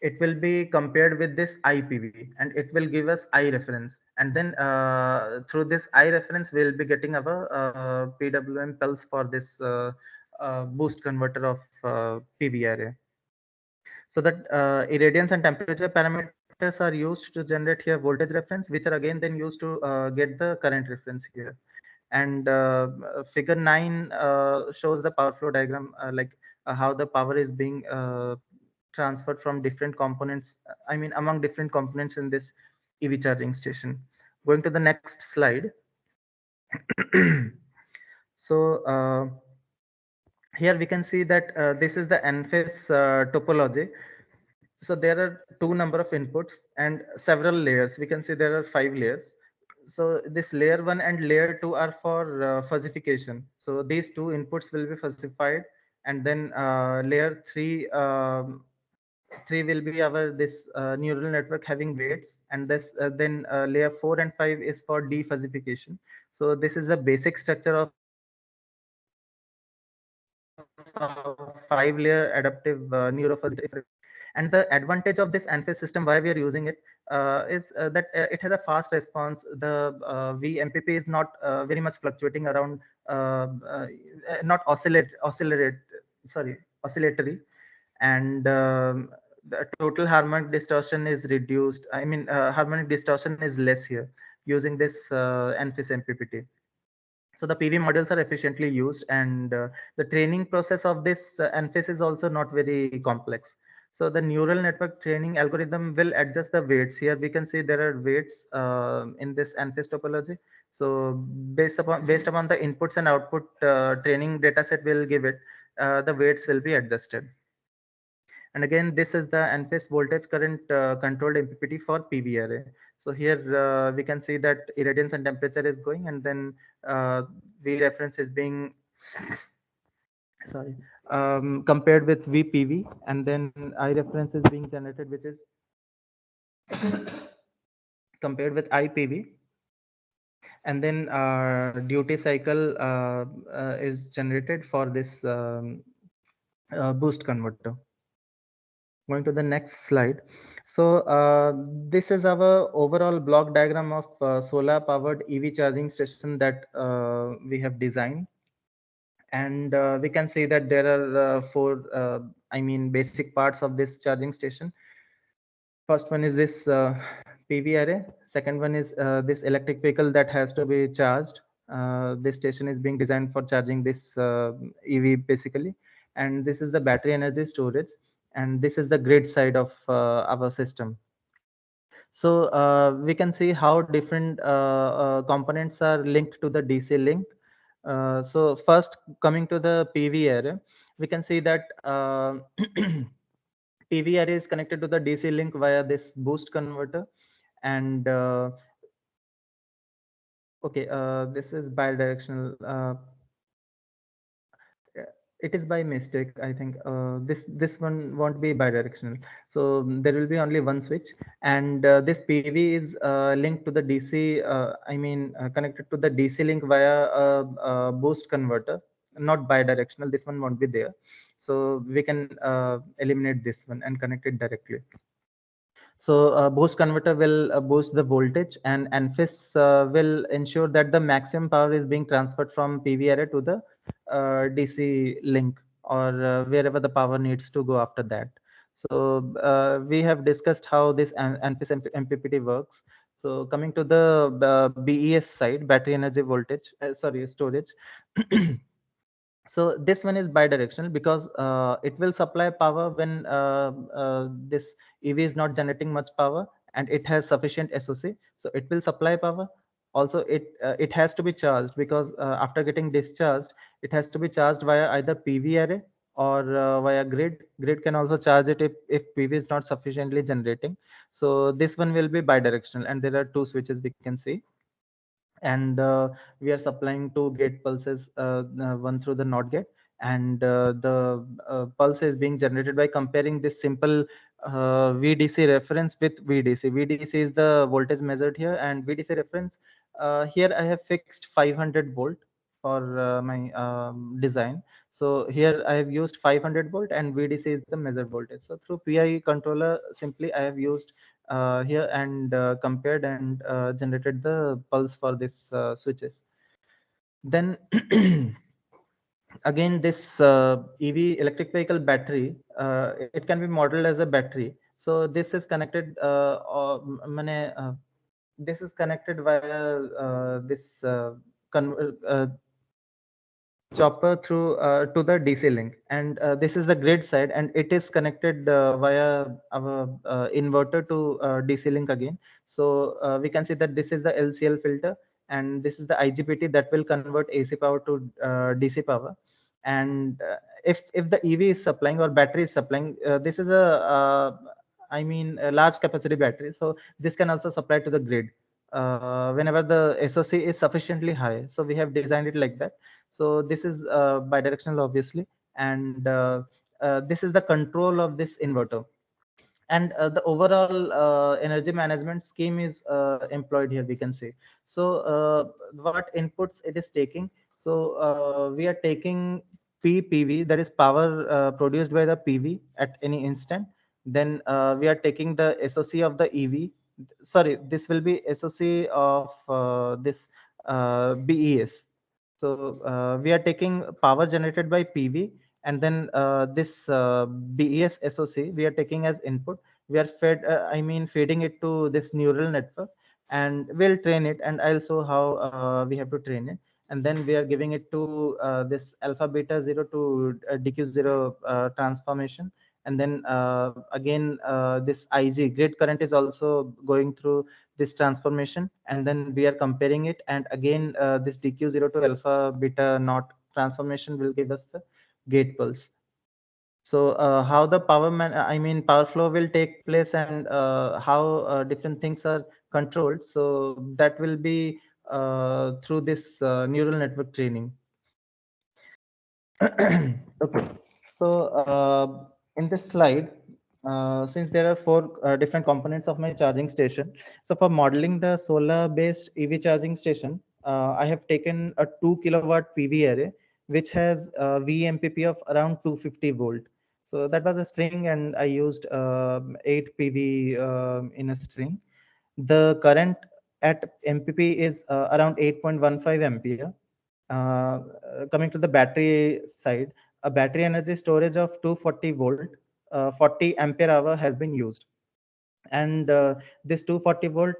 it will be compared with this IPV, and it will give us I reference, and then through this I reference we'll be getting our PWM pulse for this boost converter of PV array. So that irradiance and temperature parameters are used to generate here voltage reference, which are again then used to get the current reference here. And figure 9 shows the power flow diagram, like how the power is being transferred from different components, I mean among different components in this EV charging station. Going to the next slide. So here we can see that this is the ANFIS topology. So there are two number of inputs and several layers. We can see there are 5 layers. So this layer 1 and layer 2 are for fuzzification. So these two inputs will be fuzzified, and then layer 3 3 will be our this neural network having weights, and this then layer 4 and 5 is for defuzzification. So this is the basic structure of 5-layer adaptive neurofuzzy. And the advantage of this ANFIS system, why we are using it, is that it has a fast response. The VMPP is not very much fluctuating around, not oscillatory, and the total harmonic distortion is reduced. I mean, harmonic distortion is less here using this ANFIS MPPT. So the PV models are efficiently used, and the training process of this ANFIS is also not very complex. So the neural network training algorithm will adjust the weights. Here we can see there are weights in this ANFIS topology. So based upon the inputs and output training data set will give it, the weights will be adjusted. And again, this is the ANFIS voltage current controlled MPPT for PV array. So here we can see that irradiance and temperature is going, and then V reference is being compared with VPV, and then I reference is being generated, which is compared with IPV, and then duty cycle is generated for this boost converter. Going to the next slide. So this is our overall block diagram of solar powered EV charging station that we have designed. And we can see that there are four, I mean, basic parts of this charging station. First one is this PV array. Second one is this electric vehicle that has to be charged. This station is being designed for charging this EV basically. And this is the battery energy storage. And this is the grid side of our system. So we can see how different components are linked to the DC link. So first, coming to the PV array, we can see that PV array is connected to the DC link via this boost converter, and okay, this is bidirectional. It is by mistake, I think. This one won't be bidirectional, so there will be only one switch, and this PV is linked to the DC. I mean, connected to the DC link via a boost converter, not bidirectional. This one won't be there, so we can eliminate this one and connect it directly. So boost converter will boost the voltage, and ANFIS will ensure that the maximum power is being transferred from PV array to the DC link, or wherever the power needs to go after that. So we have discussed how this ANFIS MPPT works. So coming to the BES side, battery energy voltage, storage. So this one is bidirectional because it will supply power when this EV is not generating much power and it has sufficient SOC. So it will supply power. Also, it has to be charged because after getting discharged, it has to be charged via either PV array or via grid. Grid can also charge it if PV is not sufficiently generating. So this one will be bidirectional, and there are two switches we can see. And we are supplying two gate pulses, one through the NOT gate, and the pulse is being generated by comparing this simple VDC reference with VDC. VDC is the voltage measured here, and VDC reference, here I have fixed 500 volt for my design. So here I have used 500 volt, and VDC is the measured voltage. So through PI controller, simply I have used here and compared and generated the pulse for this switches. Then again, this EV, electric vehicle battery, it can be modeled as a battery. So this is connected this is connected via this chopper through to the DC link, and this is the grid side, and it is connected via our inverter to DC link again. So we can see that this is the LCL filter, and this is the IGBT that will convert AC power to DC power. And if the EV is supplying or battery is supplying, this is a large capacity battery, so this can also supply to the grid whenever the SOC is sufficiently high. So we have designed it like that. So this is bidirectional, obviously, and this is the control of this inverter. And the overall energy management scheme is employed here, we can say. So what inputs it is taking? So we are taking PPV, that is power produced by the PV at any instant. Then we are taking the SOC of the EV. Sorry, this will be SOC of this BES. So we are taking power generated by PV, and then this BES SOC we are taking as input. We are feeding it to this neural network, and we'll train it, and I'll show how we have to train it. And then we are giving it to this alpha beta 0 to DQ0 transformation. And then again, this IG grid current is also going through this transformation, and then we are comparing it, and again this DQ0 to alpha beta naught transformation will give us the gate pulse. So how the power flow will take place, and how different things are controlled, so that will be through this neural network training. Okay, so in this slide, since there are four different components of my charging station, so for modeling the solar based EV charging station, I have taken a 2 kilowatt PV array which has VMPP of around 250 volt. So that was a string, and I used 8 PV in a string. The current at MPP is around 8.15 ampere. Coming to the battery side, a battery energy storage of 240 volt, 40 ampere hour has been used. And this 240 volt,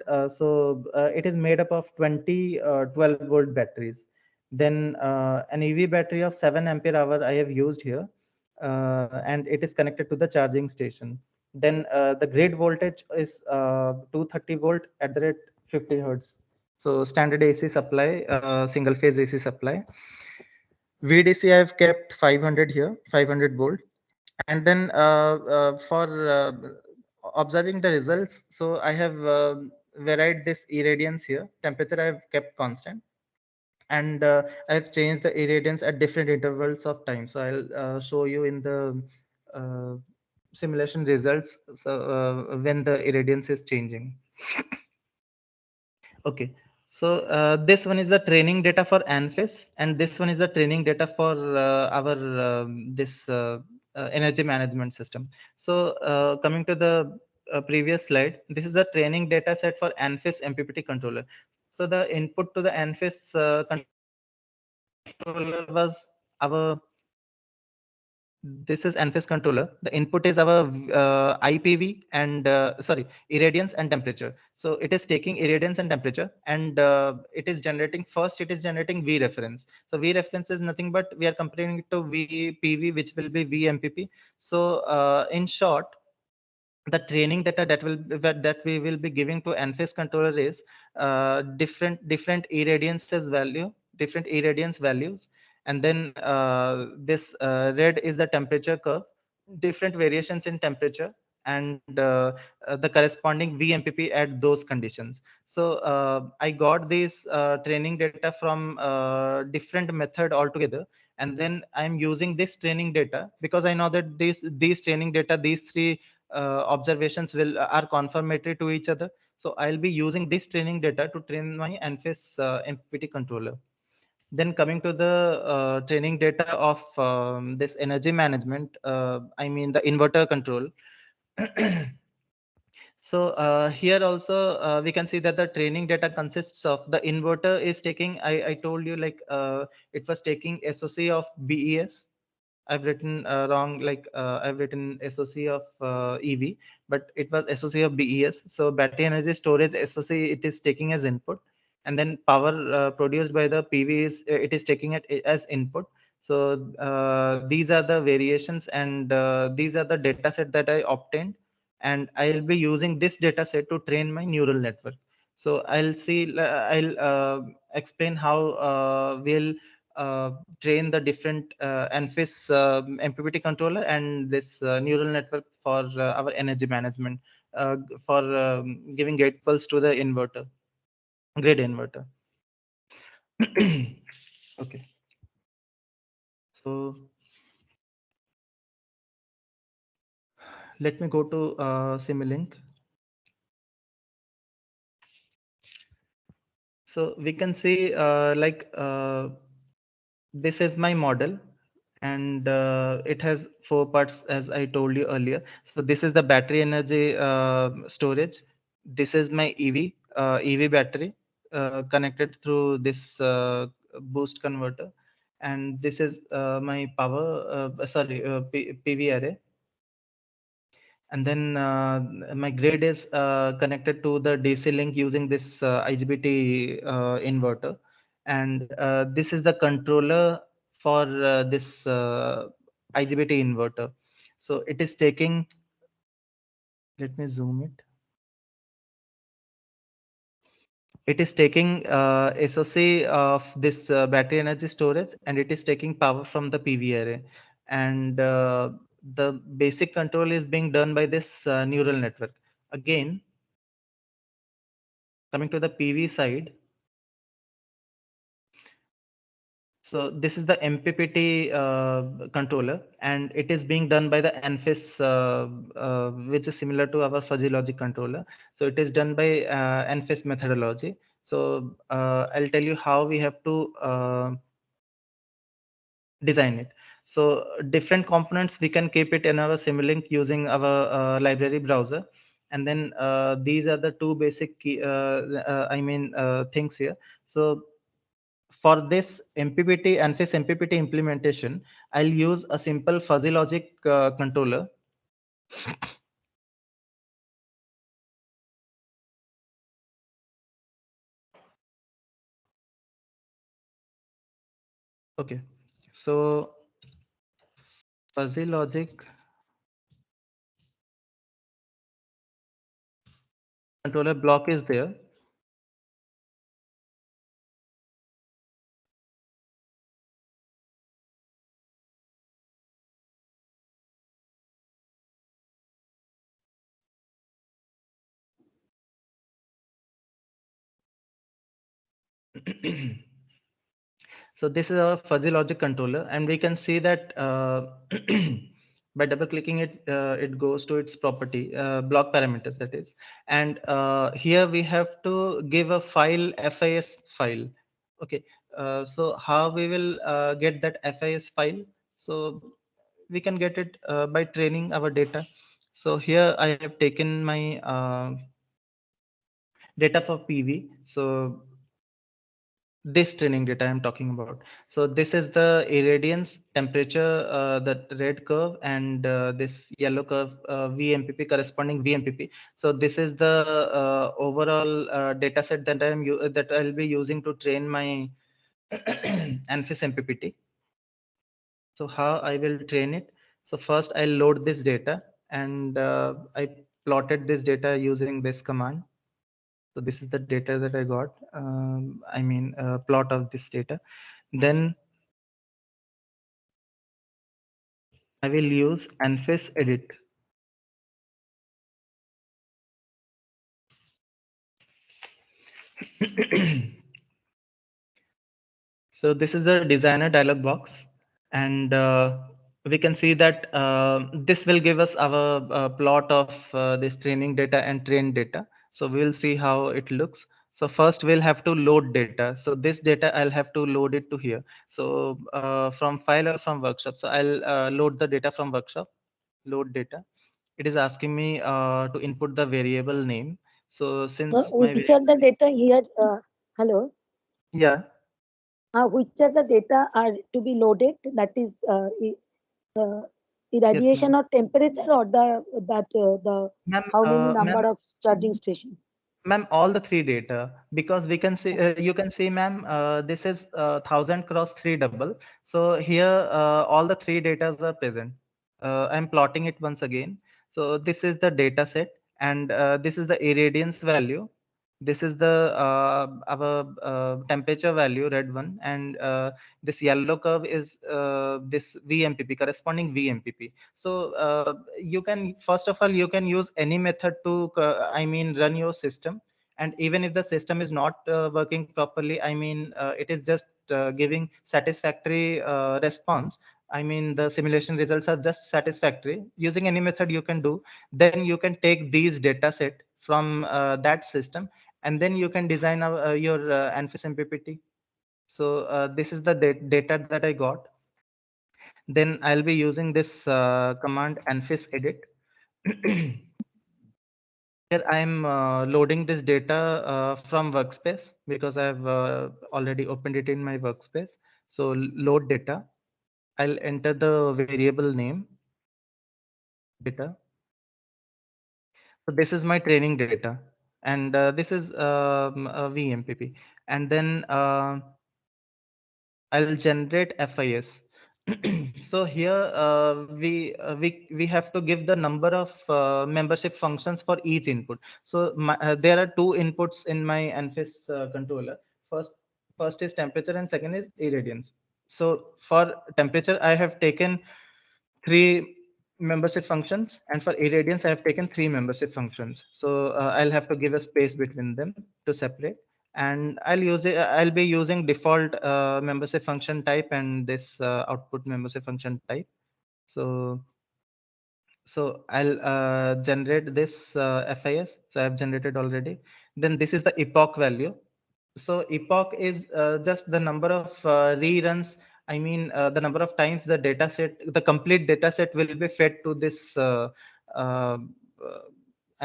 it is made up of 20 12 volt batteries. Then an EV battery of 7 ampere hour I have used here, and it is connected to the charging station. Then the grid voltage is 230 volt at the rate 50 hertz. So standard AC supply, single phase AC supply. VDC I have kept 500 here, 500 volt. And then for observing the results, so I have varied this irradiance here. Temperature I have kept constant, and I have changed the irradiance at different intervals of time. So I'll show you in the uh, simulation results, so when the irradiance is changing. Okay, so this one is the training data for ANFIS, and this one is the training data for our this energy management system. So coming to the previous slide, this is the training data set for ANFIS MPPT controller. So the input to the ANFIS controller was our, this is ANFIS controller. The input is our IPV and irradiance and temperature. So it is taking irradiance and temperature, and it is generating, first it is generating V reference. So V reference is nothing but we are comparing it to VPV, which will be VMPP. So in short, the training data that we will be giving to ANFIS controller is different irradiance values, And then this red is the temperature curve, different variations in temperature, and the corresponding VMPP at those conditions. So I got this training data from different method altogether, and then I'm using this training data because I know that these training data, these three observations are confirmatory to each other. So I'll be using this training data to train my ANFIS MPPT controller. Then coming to the training data of this energy management, I mean the inverter control. So here also we can see that the training data consists of the inverter is taking, I told you like it was taking SOC of BES. I've written wrong, like I've written SOC of EV, but it was SOC of BES. So battery energy storage SOC it is taking as input, and then power produced by the PV is it is taking it as input. So these are the variations, and these are the data set that I obtained, and I'll be using this data set to train my neural network. So I'll explain how we'll train the different ANFIS MPPT controller and this neural network for our energy management, for giving gate pulse to the inverter, grid inverter. Okay, so let me go to Simulink. So we can see this is my model, and it has 4 parts as I told you earlier. So this is the battery energy storage. This is my EV battery connected through this boost converter, and this is my PV array. And then my grid is connected to the DC link using this IGBT inverter, and this is the controller for this IGBT inverter. So it is taking, let me zoom it. It is taking SOC of this battery energy storage, and it is taking power from the PV array, and the basic control is being done by this neural network. Again, coming to the PV side, so this is the MPPT controller, and it is being done by the ANFIS, which is similar to our fuzzy logic controller. So it is done by ANFIS methodology. So I'll tell you how we have to design it. So different components, we can keep it in our Simulink using our library browser. And then these are the two basic key, things here. So for this MPPT ANFIS MPPT implementation, I'll use a simple fuzzy logic controller. Okay, so fuzzy logic controller block is there. So this is our fuzzy logic controller, and we can see that by double clicking it, it goes to its property block parameters, that is. And here we have to give a file, FIS file. Okay, so how we will get that FIS file? So we can get it by training our data. So here I have taken my data for PV. So this training data I'm talking about. So this is the irradiance temperature, the red curve, and this yellow curve, VMPP, corresponding VMPP. So this is the overall data set that that I'll be using to train my ANFIS MPPT. So how I will train it? So first I'll load this data, and I plotted this data using this command. So this is the data that I got. Plot of this data. Then I will use ANFIS edit. So this is the designer dialog box, and we can see that this will give us our plot of this training data and trained data. So we will see how it looks. So first we'll have to load data. So this data I'll have to load it to here. So from file or from workshop. So I'll load the data from workshop, load data. It is asking me to input the variable name. So since my Which are the data here? Hello. yeah. Which are the data are to be loaded? That is uh, Yes, irradiation ma'am. or temperature or the Ma'am, how many ma'am, number of charging station? ma'am, all the three data, because we can see, you can see, ma'am, this is 1000 cross 3 double. So here, all the three data are present. I'm plotting it once again. So this is the data set, and this is the irradiance value. This is the our temperature value, red one, and this yellow curve is this VMPP, corresponding VMPP. So you can, first of all, you can use any method to I mean run your system. And even if the system is not working properly, I mean it is just giving satisfactory response, I mean the simulation results are just satisfactory, using any method you can do. Then you can take these data set from that system, and then you can design your ANFIS MPPT. So this is the data that I got. Then I'll be using this command ANFIS edit. Here I'm loading this data from workspace, because I've already opened it in my workspace. So load data. I'll enter the variable name data. So this is my training data, and this is VMPP. And then I'll generate FIS. So here we have to give the number of membership functions for each input. So there are two inputs in my ANFIS controller. First, first is temperature, and second is irradiance. So for temperature, I have taken three membership functions, and for irradiance, I have taken three membership functions. So I'll have to give a space between them to separate, and I'll be using default membership function type and this output membership function type. So I'll generate this FIS. So I've generated already. Then this is the epoch value. So epoch is just the number of reruns. I mean, the number of times the data set, the complete data set will be fed to this, uh, I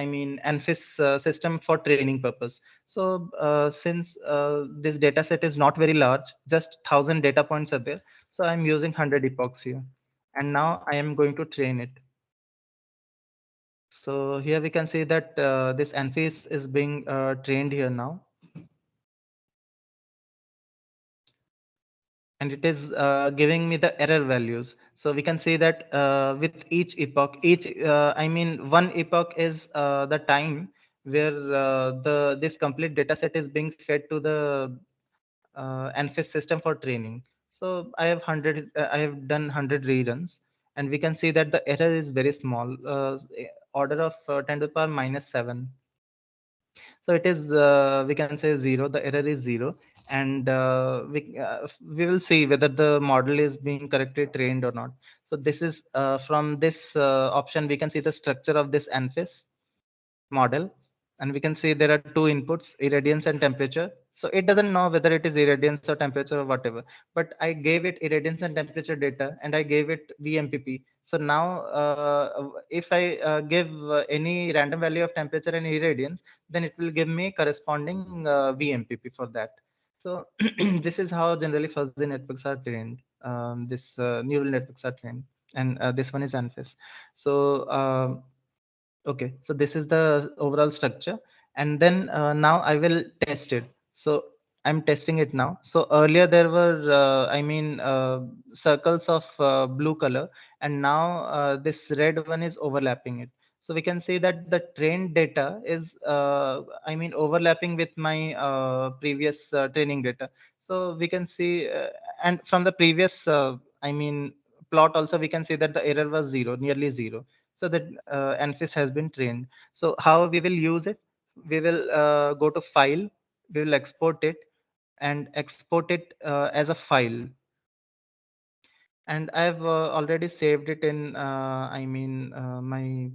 mean, ANFIS system for training purpose. So since this data set is not very large, just 1000 data points are there. So I'm using 100 epochs here. And now I am going to train it. So here we can see that this ANFIS is being trained here now. And it is giving me the error values. So we can see that with each epoch, I mean, one epoch is the time where the this complete data set is being fed to the ANFIS system for training. So I have done 100 reruns, and we can see that the error is very small, order of 10 to the power minus 7. So it is, we can say, zero. The error is zero, and we will see whether the model is being correctly trained or not. So this is from this option we can see the structure of this ANFIS model, and we can see there are two inputs, irradiance and temperature. So it doesn't know whether it is irradiance or temperature or whatever, but I gave it irradiance and temperature data, and I gave it VMPP. So now if I give any random value of temperature and irradiance, then it will give me corresponding VMPP for that. So this is how generally fuzzy networks are trained. This neural networks are trained, and this one is ANFIS. So okay, so this is the overall structure, and then now I will test it. So I'm testing it now. So earlier there were, I mean, circles of blue color, and now this red one is overlapping it. So we can see that the trained data is, I mean, overlapping with my previous training data. So we can see, and from the previous, I mean, plot also, we can see that the error was zero, nearly zero. So that ANFIS has been trained. So how we will use it? We will go to file, we will export it and export it as a file. And I've already saved it in, my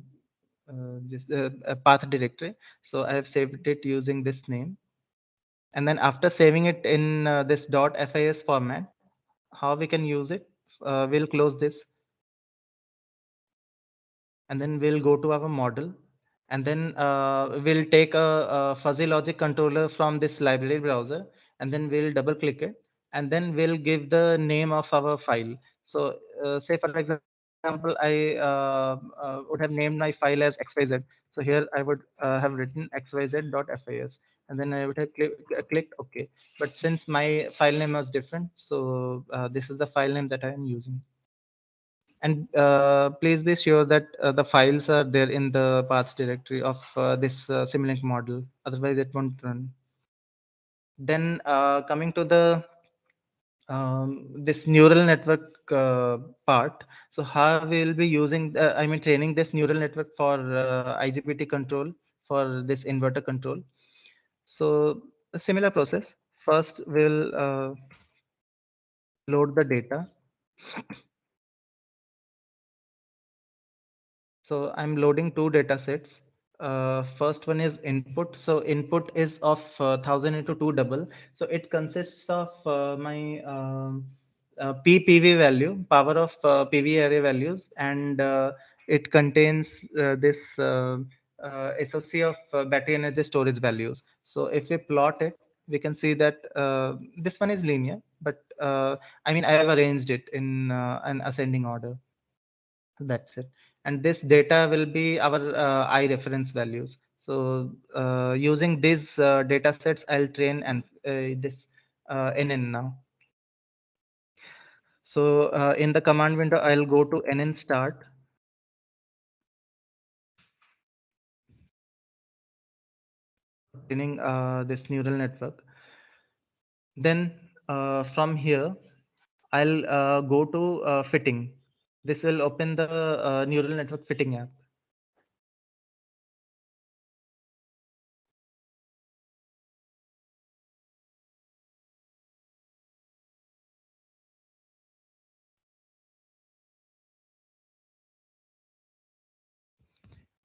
path directory. So I have saved it using this name. And then after saving it in this .fis format, how we can use it? We'll close this. And then we'll go to our model. And then we'll take a fuzzy logic controller from this library browser. And then we'll double click it. And then we'll give the name of our file. So say, for example, I would have named my file as XYZ. So here I would have written xyz.fis. And then I would have clicked OK. But since my file name was different, so this is the file name that I am using. And please be sure that the files are there in the path directory of this Simulink model. Otherwise, it won't run. Then coming to the this neural network part. So how we will be using, training this neural network for IGBT control for this inverter control. So a similar process. First, we'll load the data. So I'm loading two data sets. First one is input. So input is of 1000 into 2 double. So it consists of my PPV value, power of PV array values, and it contains this SOC of battery energy storage values. So if we plot it, we can see that this one is linear, but I have arranged it in an ascending order. That's it. And this data will be our I reference values. So using these data sets, I'll train and this NN now. So in the command window, I'll go to NN start. Training this neural network. Then from here, I'll go to fitting. This will open the neural network fitting app.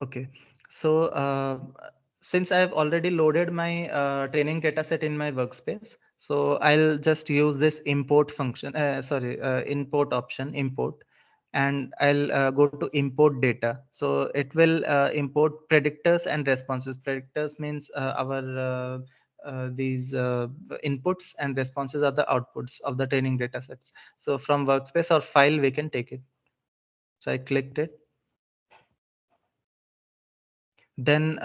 Okay, so since I have already loaded my training dataset in my workspace, so I'll just use this import function, import option, import, and I'll go to import data. So it will import predictors and responses. Predictors means these inputs, and responses are the outputs of the training datasets. So from workspace or file, we can take it. So I clicked it. Then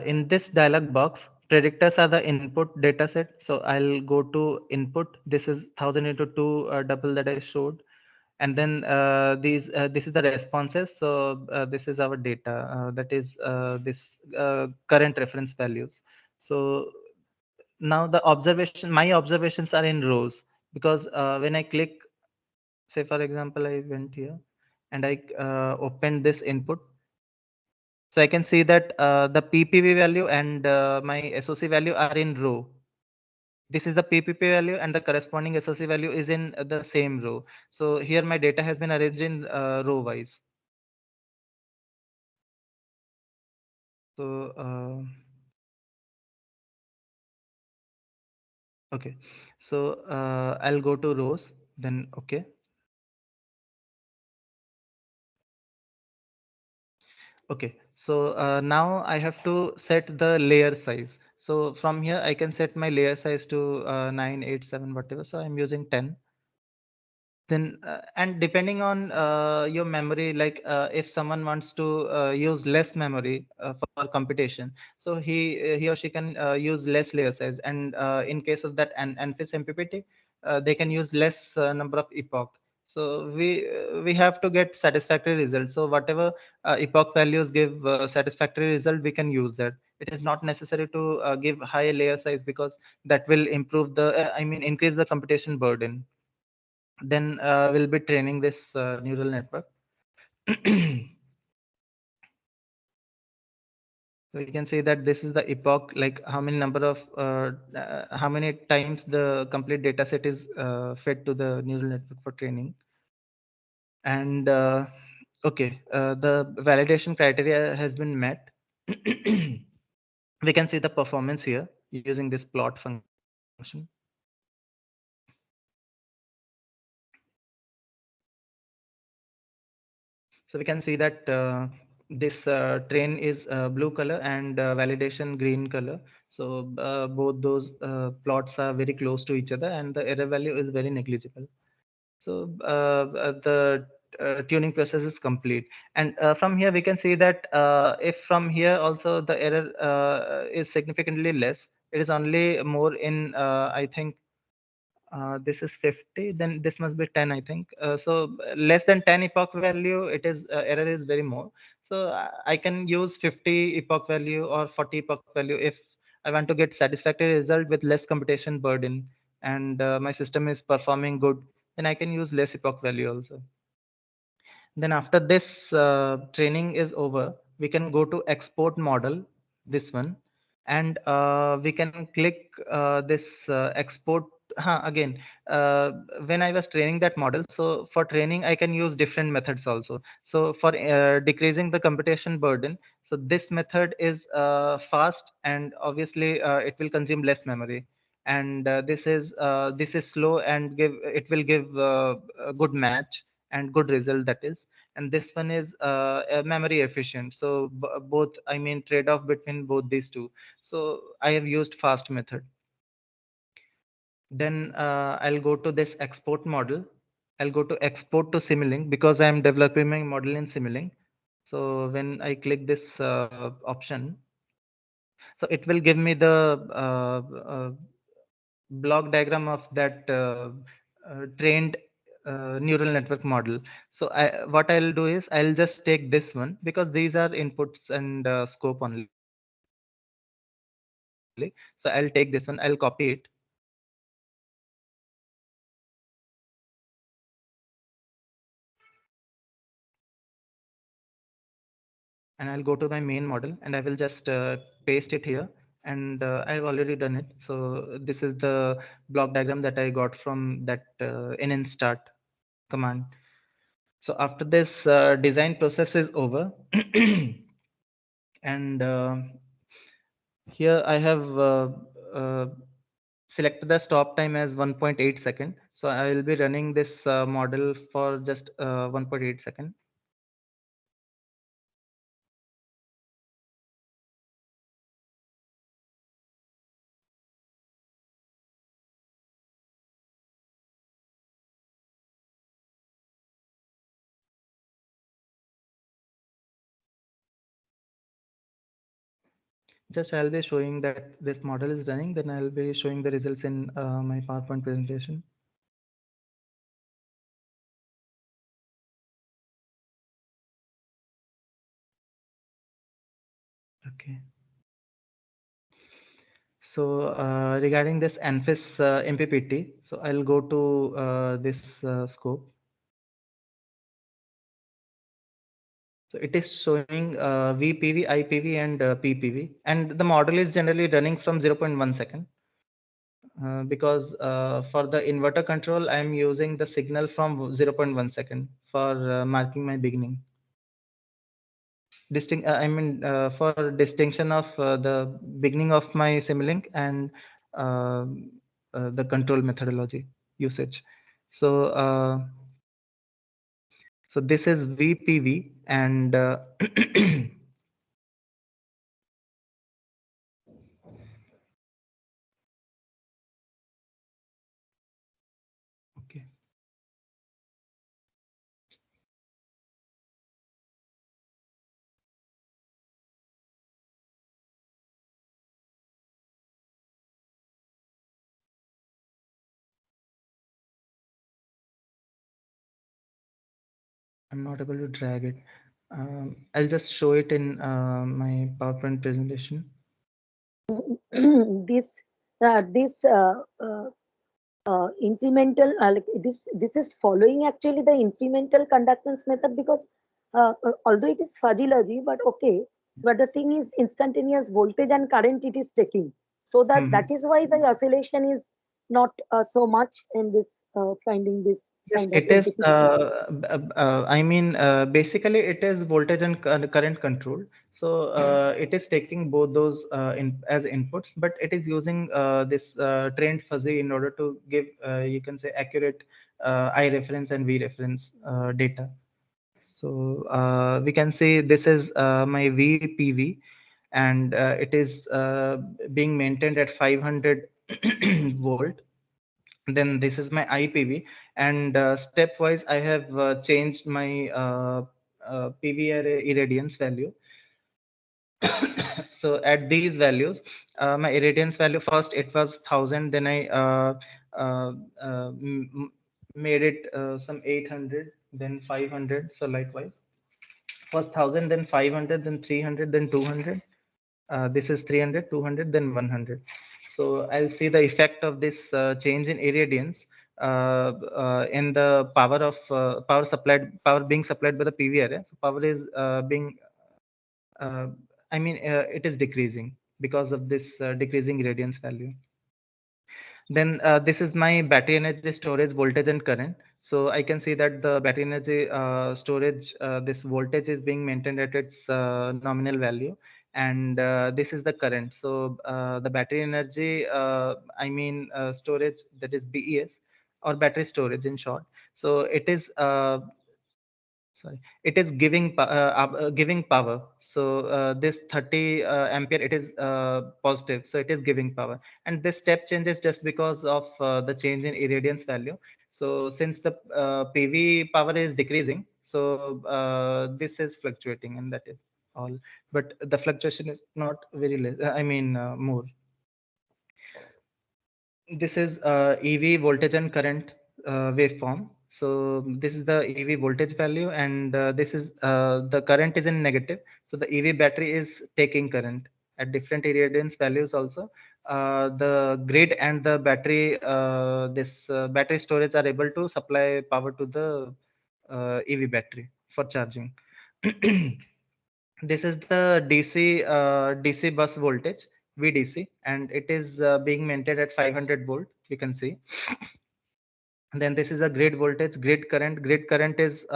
in this dialog box, predictors are the input dataset. So I'll go to input. This is 1000 into 2 double that I showed. And then this is the responses. So this is our data. That is this current reference values. So now my observations are in rows, because when I click, say for example, I went here and I opened this input. So I can see that the PPV value and my SOC value are in row. This is the PPP value and the corresponding SOC value is in the same row. So here my data has been arranged in row wise. So okay, so I'll go to rows, then okay. Okay, so now I have to set the layer size. So from here I can set my layer size to 9, 8, 7, whatever. So I'm using 10. Then and depending on your memory, like if someone wants to use less memory for computation, so he or she can use less layer size. And in case of that ANFIS MPPT, they can use less number of epoch. So we have to get satisfactory results. So whatever epoch values give satisfactory result, we can use that. It is not necessary to give high layer size, because that will improve the increase the computation burden. Then we'll be training this neural network. So you can say that this is the epoch, like how many number of how many times the complete data set is fed to the neural network for training. And okay, the validation criteria has been met. We can see the performance here using this plot function. So we can see that this train is blue color and validation green color. So both those plots are very close to each other, and the error value is very negligible. So the tuning process is complete. And from here we can see that if from here also the error is significantly less, it is only more in I think this is 50, then this must be 10, I think. So less than 10 epoch value, it is error is very more. So I can use 50 epoch value or 40 epoch value if I want to get satisfactory result with less computation burden, and my system is performing good, then I can use less epoch value also. Then after this training is over, we can go to export model, this one, and we can click this export. Again, uh, when I was training that model, so for training I can use different methods also. So for decreasing the computation burden, so this method is fast, and obviously it will consume less memory. And this is slow and give it will give a good match and good result, that is. And this one is memory efficient. So both, I mean, trade off between both these two. So I have used fast method. Then I'll go to this export model. I'll go to export to Simulink because I'm developing my model in Simulink. So when I click this option, so it will give me the block diagram of that trained neural network model. So what I'll do is I'll just take this one because these are inputs and scope only. So I'll take this one, I'll copy it, and I'll go to my main model, and I will just paste it here. And I've already done it. So this is the block diagram that I got from that nstart command. So after this design process is over, and here I have selected the stop time as 1.8 second. So I will be running this model for just 1.8 second. Just I'll be showing that this model is running, then I'll be showing the results in my PowerPoint presentation. Okay. So regarding this ANFIS MPPT, so I'll go to this scope. So it is showing VPV, IPV, and PPV, and the model is generally running from 0.1 second. Because for the inverter control, I'm using the signal from 0.1 second for marking my beginning. For distinction of the beginning of my Simulink and the control methodology usage. So so this is VPV, and okay. I'm not able to drag it. I'll just show it in my PowerPoint presentation. This incremental, like this is following actually the incremental conductance method, because although it is fuzzy logic, but okay, but the thing is instantaneous voltage and current it is taking, so that is why the oscillation is not so much in this finding this Yes, kind of it is. difficulty. I mean, basically, it is voltage and current control. So it is taking both those as inputs, but it is using this trained fuzzy in order to give, you can say, accurate I reference and V reference data. So we can say this is my VPV, and it is being maintained at 500 volt. Then this is my IPV, and stepwise I have changed my PV array irradiance value. So at these values, my irradiance value, first it was 1000, then I uh, made it some 800, then 500. So likewise, first 1000, then 500, then 300, then 200. This is 300, 200, then 100. So I'll see the effect of this change in irradiance in the power being supplied by the PV array. So power is being, uh, it is decreasing because of this decreasing irradiance value. Then this is my battery energy storage voltage and current. So I can see that the battery energy storage, this voltage is being maintained at its nominal value, and this is the current. So the battery energy, storage, that is BES, or battery storage in short. So it is sorry, it is giving power. So this 30 ampere, it is positive, so it is giving power, and this step changes just because of the change in irradiance value. So since the PV power is decreasing, so this is fluctuating, and that is all. But the fluctuation is not very less, more. This is EV voltage and current waveform. So this is the EV voltage value, and this is the current is in negative. So the EV battery is taking current at different irradiance values also. The grid and the battery, this battery storage are able to supply power to the EV battery for charging. This is the DC bus voltage, VDC, and it is being maintained at 500 volt. You can see. Then this is the grid voltage, grid current. Grid current is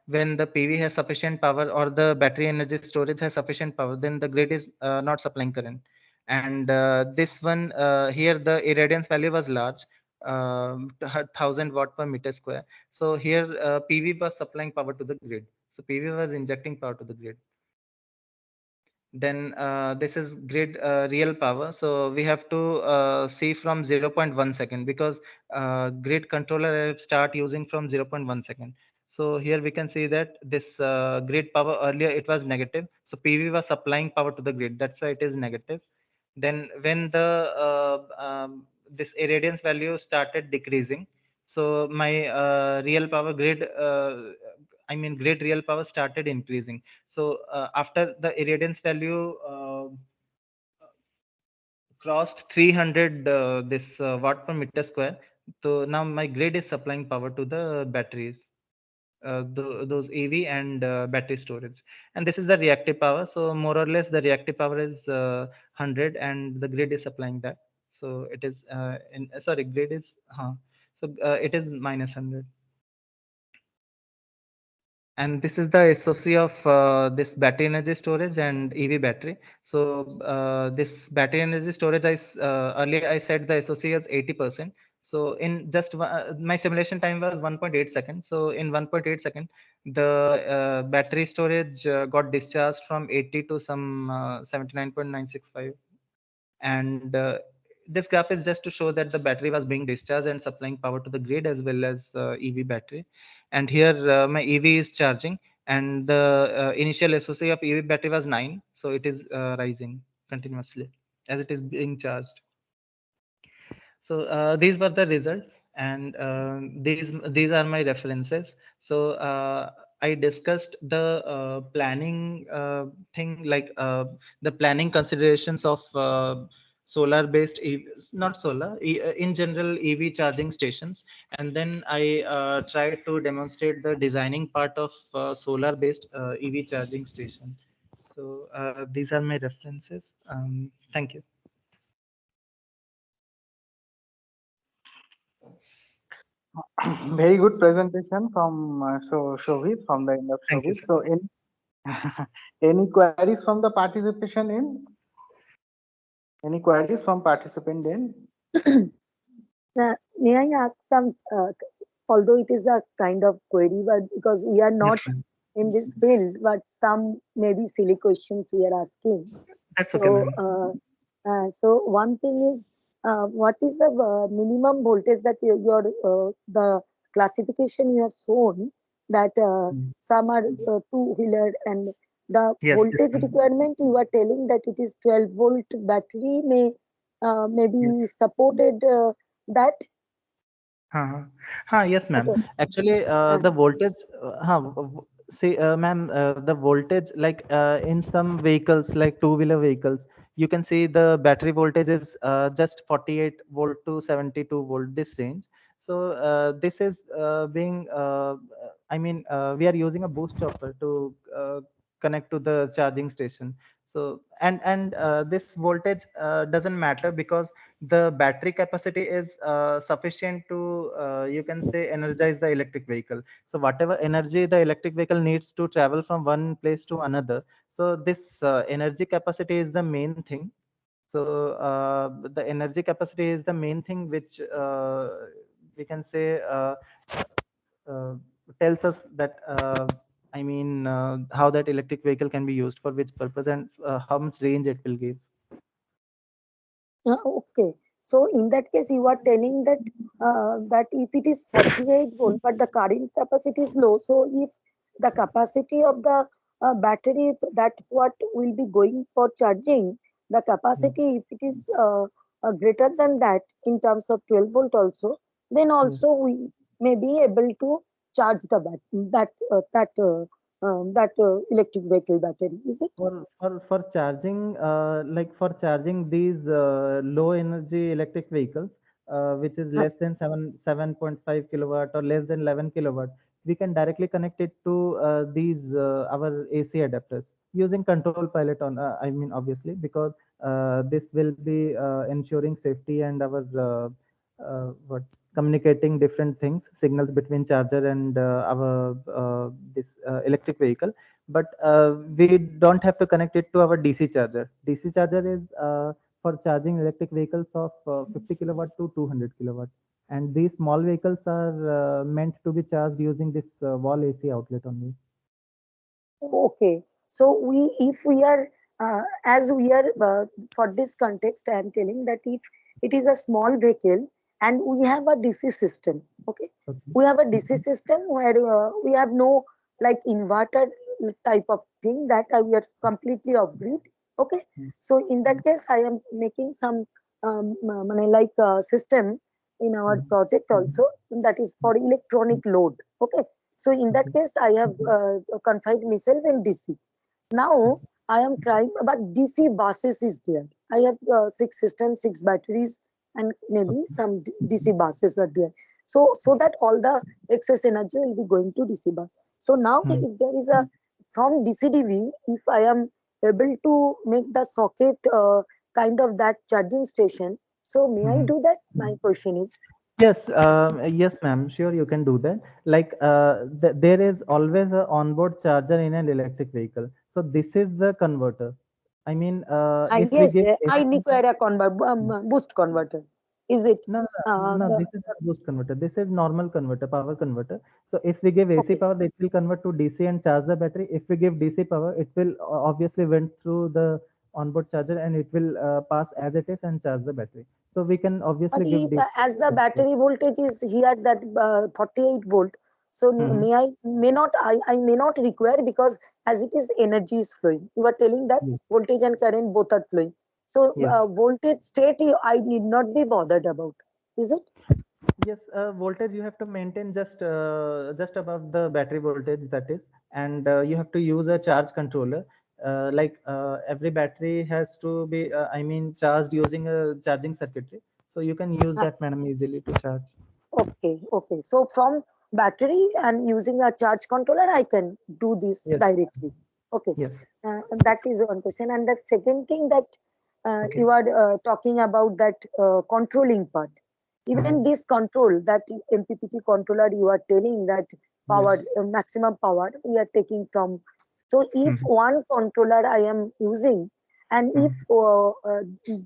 when the PV has sufficient power, or the battery energy storage has sufficient power, then the grid is not supplying current. And this one here, the irradiance value was large, 1000 watt per meter square. So here PV was supplying power to the grid. So PV was injecting power to the grid. Then this is grid real power. So we have to see from 0.1 second, because grid controller have start using from 0.1 second. So here we can see that this grid power, earlier it was negative, so PV was supplying power to the grid, that's why it is negative. Then when the this irradiance value started decreasing, so my real power grid, grid real power started increasing. So after the irradiance value crossed 300 this watt per meter square, so now my grid is supplying power to the batteries, those EV and battery storage. And this is the reactive power. So more or less the reactive power is 100, and the grid is supplying that. So it is sorry, grid is so it is minus 100. And this is the SOC of this battery energy storage and EV battery. So this battery energy storage, earlier I said the SOC is 80%. So in just my simulation time was 1.8 seconds. So in 1.8 second, the battery storage got discharged from 80 to some 79.965. And this graph is just to show that the battery was being discharged and supplying power to the grid as well as EV battery. And here my EV is charging, and the initial SOC of EV battery was 9, so it is rising continuously as it is being charged. So these were the results, and these are my references. So I discussed the planning thing, like the planning considerations of solar based not solar, in general EV charging stations, and then I tried to demonstrate the designing part of solar based EV charging station. So these are my references. Thank you. Very good presentation from Shobhit, from the end of Thank you, Shobhit. sir. So any queries from the participation in? Any queries from participant in? May I ask some, although it is a kind of query, but because we are Yes, not ma'am. in this field, but some maybe silly questions we are asking. That's okay, So, ma'am. so one thing is, what is the minimum voltage that the classification you have shown that Mm. some are two-wheeler and the Yes, yes, voltage ma'am. requirement you are telling that it is 12-volt battery maybe Yes. supported that. Yes, ma'am. Okay. Actually, Uh, the voltage, see, ma'am, the voltage, like in some vehicles, like two-wheeler vehicles, you can see the battery voltage is just 48 volt to 72 volt, this range. So this is I mean, we are using a boost chopper to connect to the charging station. So and this voltage doesn't matter because the battery capacity is sufficient to you can say energize the electric vehicle. So whatever energy the electric vehicle needs to travel from one place to another, so this energy capacity is the main thing. So the energy capacity is the main thing which we can say uh, tells us that I mean how that electric vehicle can be used for which purpose and how much range it will give. Okay. So in that case, you are telling that that if it is 48 volt, but the current capacity is low, so if the capacity of the battery that what will be going for charging, the Mm. capacity if it is greater than that in terms of 12 volt also, then Yes. also we may be able to charge the that electric vehicle battery. Is it? For charging like for charging these low energy electric vehicles which is Uh, less than 7.5 kilowatt or less than 11 kilowatt, we can directly connect it to these our AC adapters using control pilot on I mean obviously because this will be ensuring safety and our what communicating different things signals between charger and our this electric vehicle. But we don't have to connect it to our DC charger. DC charger is for charging electric vehicles of 50 kilowatt to 200 kilowatt, and these small vehicles are meant to be charged using this wall AC outlet only. Okay, so if we are, as we are, for this context, I am telling that if it is a small vehicle and we have a DC system, okay, Okay. we have a DC Mhm. system where we have no like inverter type of thing that we are completely off grid, okay. Mm. So in that case, I am making some like system in our Mhm. project also that is for electronic load, okay. So in that Okay. case, I have confined myself in DC. Now I am trying, but DC buses is there. I have six systems, six batteries, and maybe Okay. some DC Mhm. buses are there. So that all the excess energy will be going to DC bus. So now Mm. if there is a from DC-DV, if I am able to make the socket kind of that charging station, so may I Mhm. do that? My question is. Yes, yes, ma'am. Sure, you can do that. Like, there is always a onboard charger in an electric vehicle. So this is the converter. I mean, if we Yes, give I AC require a boost converter. Is it? no, no, The this is not boost converter. This is normal converter, power converter. So if we give AC okay, power, it will convert to DC and charge the battery. If we give DC power, it will obviously went through the onboard charger and it will pass as it is and charge the battery. So we can but obviously give if DC. as the battery voltage is here that 48 volt, so Mhm. may I may not require because as it is energy is flowing. You are telling that Yes. voltage and current both are flowing. So Yes. voltage state I need not be bothered about. Is it? Yes, voltage you have to maintain just above the battery voltage that is, and you have to use a charge controller. every battery has to be, charged using a charging circuitry. So you can use Ah. that, madam, easily to charge. Okay, okay. So from battery and using a charge controller, I can do this Yes. directly. Okay, Yes. and that is one question. And the second thing that Okay. you are talking about, that controlling part. Even this control, that MPPT controller, you are telling that power, Yes. maximum power we are taking from. So if one controller I am using, and if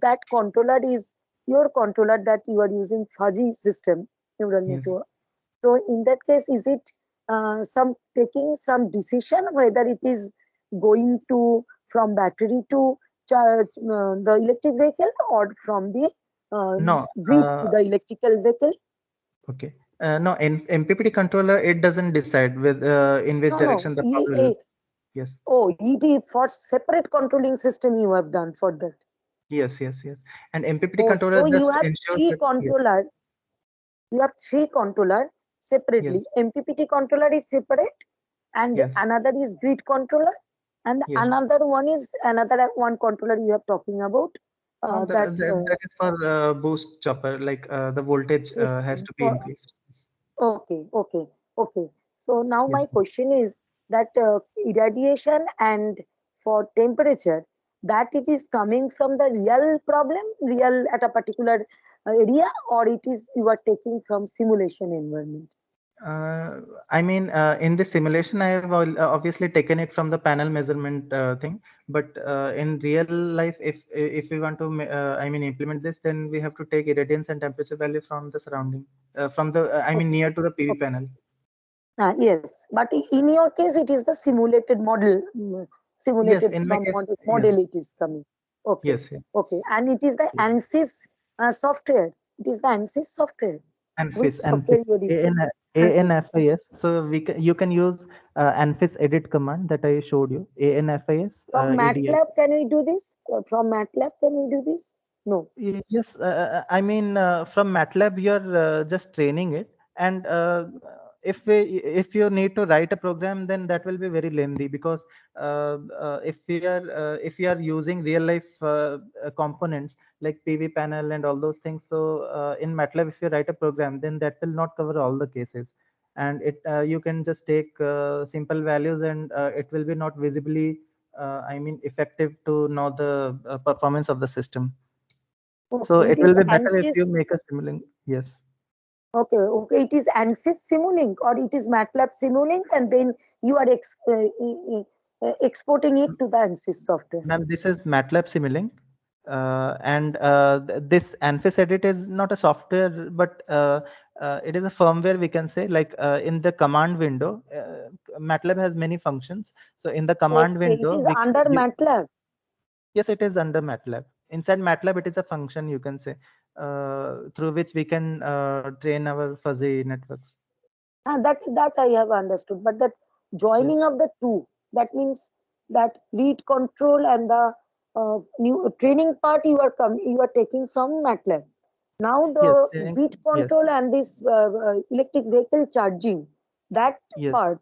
that controller is your controller that you are using fuzzy system neural Yes. network, so in that case, is it some taking some decision whether it is going to from battery to charge the electric vehicle, or from the No. grid to the electrical vehicle? Okay. No, in MPPT controller, it doesn't decide with in which No, no. direction the power will. Yes. Oh, ED for separate controlling system you have done for that. Yes. Yes. Yes. And MPPT Oh, controller so you just have ensures three that. Yes. controller. You have three controller separately. Yes. MPPT controller is separate, and Yes. another is grid controller, and Yes. another one is another one controller you are talking about. No, that is for boost chopper. Like the voltage Is has to be for increased. okay, okay, okay. So now Yes. my question is that irradiation and for temperature, that it is coming from the real problem, real at a particular area, or it is you are taking from simulation environment? In this simulation, I have obviously taken it from the panel measurement thing. But in real life, if we want to, implement this, then we have to take irradiance and temperature value from the surrounding, from the, Okay, near to the PV okay. panel. Yes, but in your case, it is the simulated model, Yes, simulated in my from case, model yes, it is coming. Okay, yes, yes. okay, and it is the Yes. ANSYS software. It is the ANSYS software. Which ANFIS, software ANFIS, you are using? ANSYS. ANFIS. So you can use ANFIS edit command that I showed you. ANFIS From ADI. MATLAB, can we do this? From MATLAB, can we do this? No. Yes, from MATLAB, you're just training it, and if you need to write a program, then that will be very lengthy, because if you are using real life components like PV panel and all those things, so in MATLAB, if you write a program, then that will not cover all the cases, and you can just take simple values, and it will be not visibly effective to know the performance of the system. So Okay, it it will is be better if you ANSYS. make a Simulink. Yes. Okay, okay, it is ANSYS Simulink, or it is MATLAB Simulink, and then you are exporting it to the ANSYS software. Ma'am, this is MATLAB Simulink. And this ANFIS edit is not a software, but it is a firmware, we can say. Like in the command window, MATLAB has many functions. So in the command Okay, it window, is under MATLAB. yes, it is under MATLAB. Inside MATLAB, it is a function, you can say, through which we can train our fuzzy networks. That I have understood, but that Yes. joining of the two, that means that read control and the new training part you are taking from MATLAB. Now Yes. the Training. grid Yes. control and this electric vehicle charging, that Yes. part,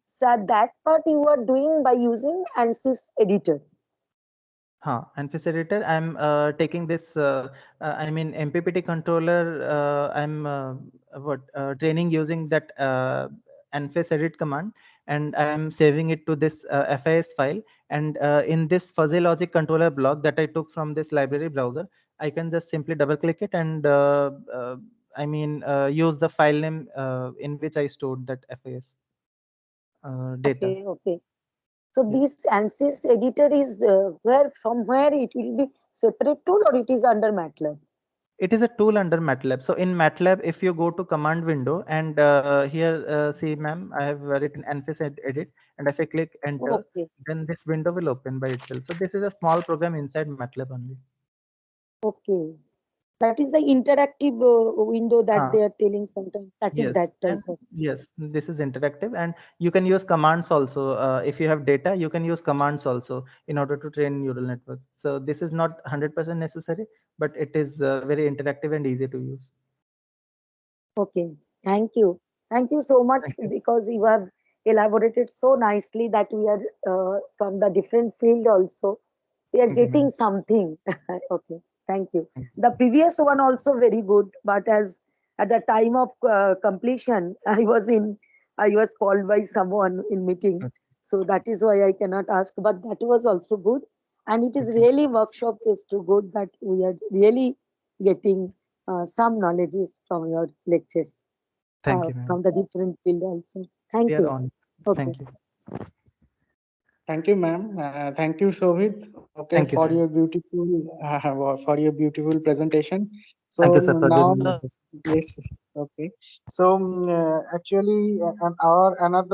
so that part you are doing by using ANSYS editor. ANFIS editor. I'm taking this. MPPT controller. I'm training using that ANFIS edit command, and I'm saving it to this FIS file. And in this fuzzy logic controller block that I took from this library browser, I can just simply double click it and use the file name in which I stored that FIS data. Okay, okay. So Yes. this ANSYS editor is where it will be separate tool, or it is under MATLAB? It is a tool under MATLAB. So in MATLAB, if you go to command window, and here, see, ma'am, I have written ANFIS edit, and if I click enter, Okay. then this window will open by itself. So this is a small program inside MATLAB only. Okay. That is the interactive window that Ah, they are telling sometimes. That is yes, that type and of. yes, this is interactive, and you can use commands also. If you have data, you can use commands also in order to train neural network. So this is not 100% necessary, but it is very interactive and easy to use. Okay. Thank you. Thank you so much, Thank you. because you have elaborated so nicely that we are from the different field also. We are Mhm. getting something. Okay, thank you. The previous one also very good, but as at the time of completion, I was called by someone in meeting, Okay. so that is why I cannot ask. But that was also good, and it is Okay. really workshop is too good that we are really getting some knowledges from your lectures Thank you, ma'am. from the different field also. We Thank are you. on. Okay. Thank you. Thank you, ma'am. Thank you, Shobhit. Okay, Thank you, for sir. your beautiful presentation. Thank So you, sir, for now, giving me this. yes, okay. So actually, our another